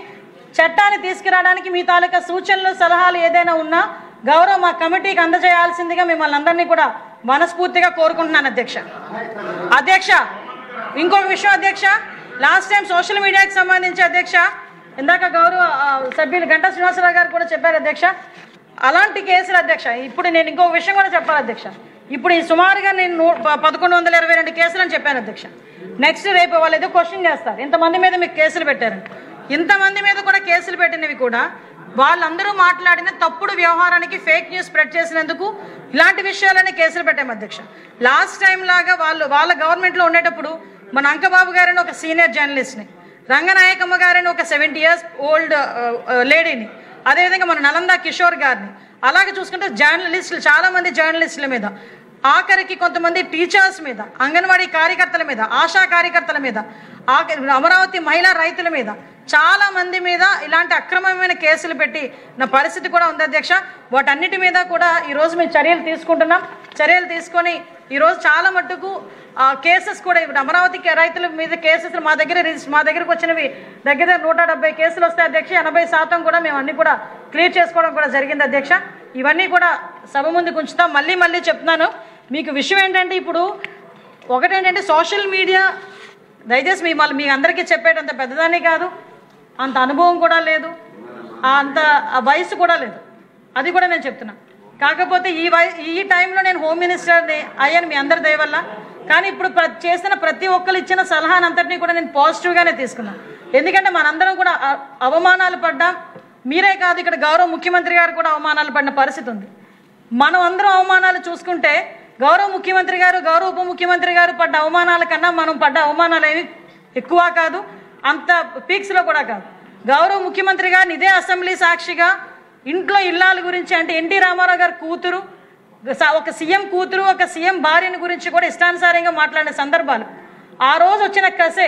చట్టాన్ని తీసుకురావడానికి మీ తాలూకా సూచనలు సలహాలు ఏదైనా ఉన్నా గౌరవ మా కమిటీకి అందజేయాల్సిందిగా మిమ్మల్ని అందరినీ కూడా మనస్ఫూర్తిగా కోరుకుంటున్నాను అధ్యక్ష. ఇంకొక విషయం అధ్యక్ష, లాస్ట్ టైం సోషల్ మీడియాకి సంబంధించి అధ్యక్ష ఇందాక గౌరవ సభ్యులు గంటా శ్రీనివాసరావు గారు కూడా చెప్పారు అధ్యక్ష. అలాంటి కేసులు అధ్యక్ష ఇప్పుడు నేను ఇంకొక విషయం కూడా చెప్పాలి అధ్యక్ష. ఇప్పుడు ఈ సుమారుగా నేను 1122 కేసులు అని చెప్పాను అధ్యక్ష. నెక్స్ట్ రేపు వాళ్ళు ఏదో క్వశ్చన్ చేస్తారు, ఇంతమంది మీద మీకు కేసులు పెట్టారని. ఇంతమంది మీద కూడా కేసులు పెట్టినవి కూడా వాళ్ళందరూ మాట్లాడిన తప్పుడు వ్యవహారానికి ఫేక్ న్యూస్ స్ప్రెడ్ చేసినందుకు ఇలాంటి విషయాలనే కేసులు పెట్టాము అధ్యక్ష. లాస్ట్ టైం లాగా వాళ్ళ గవర్నమెంట్లో ఉండేటప్పుడు మన అంకబాబు గారని ఒక సీనియర్ జర్నలిస్ట్ని, రంగనాయకమ్మ గారని ఒక 70 years ఓల్డ్ లేడీని, అదేవిధంగా మన నలంద కిషోర్ గారిని, అలాగే చూసుకుంటే జర్నలిస్టులు చాలామంది జర్నలిస్టుల మీద, ఆఖరికి కొంతమంది టీచర్స్ మీద, అంగన్వాడీ కార్యకర్తల మీద, ఆశా కార్యకర్తల మీద, అమరావతి మహిళా రైతుల మీద చాలా మంది మీద ఇలాంటి అక్రమమైన కేసులు పెట్టి నా పరిస్థితి కూడా ఉంది అధ్యక్ష. వాటన్నిటి మీద కూడా ఈరోజు మేము చర్యలు తీసుకుంటున్నాం. చర్యలు తీసుకొని ఈరోజు చాలా మట్టుకు కేసెస్ కూడా ఇప్పుడు అమరావతి రైతుల మీద కేసెస్ మా దగ్గరకు వచ్చినవి దగ్గర 170 కేసులు వస్తాయి అధ్యక్ష. 80% కూడా మేము అన్ని కూడా క్లియర్ చేసుకోవడం కూడా జరిగింది అధ్యక్ష. ఇవన్నీ కూడా సభ ముందుకు ఉంచుతాం. మళ్ళీ చెప్తున్నాను మీకు విషయం ఏంటంటే ఇప్పుడు ఒకటేంటంటే సోషల్ మీడియా దయచేసి మీ అందరికీ చెప్పేటంత పెద్దదాన్ని కాదు, అంత అనుభవం కూడా లేదు, అంత వయసు కూడా లేదు, అది కూడా నేను చెప్తున్నా. కాకపోతే ఈ టైంలో నేను హోమ్ మినిస్టర్ని అయ్యాను మీ అందరి దయ వల్ల. కానీ ఇప్పుడు చేసిన ప్రతి ఒక్కరు ఇచ్చిన సలహాను అంతటినీ కూడా నేను పాజిటివ్గానే తీసుకున్నాను. ఎందుకంటే మనందరం కూడా అవమానాలు పడ్డాం, మీరే కాదు ఇక్కడ గౌరవ ముఖ్యమంత్రి గారు కూడా అవమానాలు పడిన పరిస్థితి ఉంది. మనం అందరం అవమానాలు చూసుకుంటే గౌరవ ముఖ్యమంత్రి గారు గౌరవ ఉప ముఖ్యమంత్రి గారు పడ్డ అవమానాల కన్నా మనం పడ్డ అవమానాలు ఏమి ఎక్కువ కాదు, అంత పీక్స్లో కూడా కాదు. గౌరవ ముఖ్యమంత్రి గారిని ఇదే అసెంబ్లీ సాక్షిగా ఇంట్లో ఇల్లాల గురించి అంటే ఎన్టీ రామారావు గారి కూతురు, ఒక సీఎం కూతురు, ఒక సీఎం భార్యని గురించి కూడా ఇష్టానుసారంగా మాట్లాడిన సందర్భాలు ఆ రోజు వచ్చిన కసే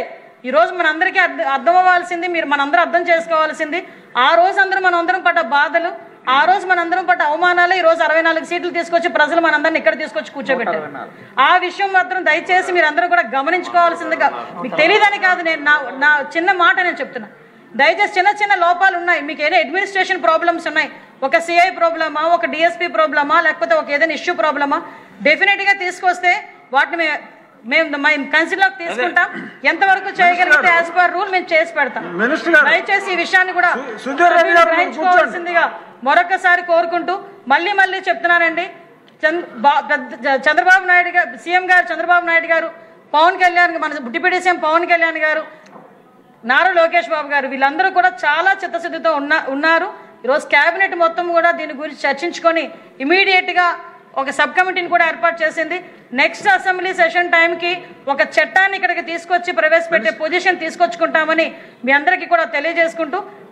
ఈరోజు మనందరికీ అర్థం అవ్వాల్సింది, మనందరూ అర్థం చేసుకోవాల్సింది. ఆ రోజు మనందరం పడ్డ బాధలు, ఆ రోజు మనందరం పడ్డ అవమానాలు ఈ రోజు 64 సీట్లు తీసుకొచ్చి ప్రజలు మనందరిని ఇక్కడ తీసుకొచ్చి కూర్చోబెట్టారు. ఆ విషయం మాత్రం దయచేసి మీరందరూ కూడా గమనించుకోవాల్సిందిగా. మీకు తెలియదని కాదు, నేను నా చిన్న మాట నేను చెప్తున్నా. దయచేసి చిన్న చిన్న లోపాలు ఉన్నాయి, మీకు ఏదైనా అడ్మినిస్ట్రేషన్ ప్రాబ్లమ్స్ ఉన్నాయి, ఒక సిఐ ప్రాబ్లమా, ఒక డిఎస్పీ ప్రాబ్లమా, లేకపోతే ఒక ఏదైనా ఇష్యూ ప్రాబ్లమా, డెఫినెట్గా తీసుకొస్తే వాటిని మేము కన్సిడర్లోకి తీసుకుంటాం. ఎంతవరకు చేయగలిగితే యాజ్ పర్ రూల్ మేము చేసి పెడతాం. దయచేసి ఈ విషయాన్ని కూడా గ్రహించుకోవాల్సిందిగా మరొకసారి కోరుకుంటూ మళ్ళీ చెప్తున్నానండి. చంద్రబాబు నాయుడు గారు, సీఎం గారు చంద్రబాబు నాయుడు గారు, పవన్ కళ్యాణ్, మన డిప్యూటీ సీఎం పవన్ కళ్యాణ్ గారు, నారా లోకేష్ బాబు గారు, వీళ్ళందరూ కూడా చాలా చిత్తశుద్ధితో ఉన్నారు. ఈరోజు క్యాబినెట్ మొత్తం కూడా దీని గురించి చర్చించుకొని ఇమీడియట్గా ఒక సబ్ కమిటీని కూడా ఏర్పాటు చేసింది. నెక్స్ట్ అసెంబ్లీ సెషన్ టైంకి ఒక చట్టాన్ని ఇక్కడికి తీసుకొచ్చి ప్రవేశపెట్టే పొజిషన్ తీసుకొచ్చుకుంటామని మీ అందరికీ కూడా తెలియజేసుకుంటూ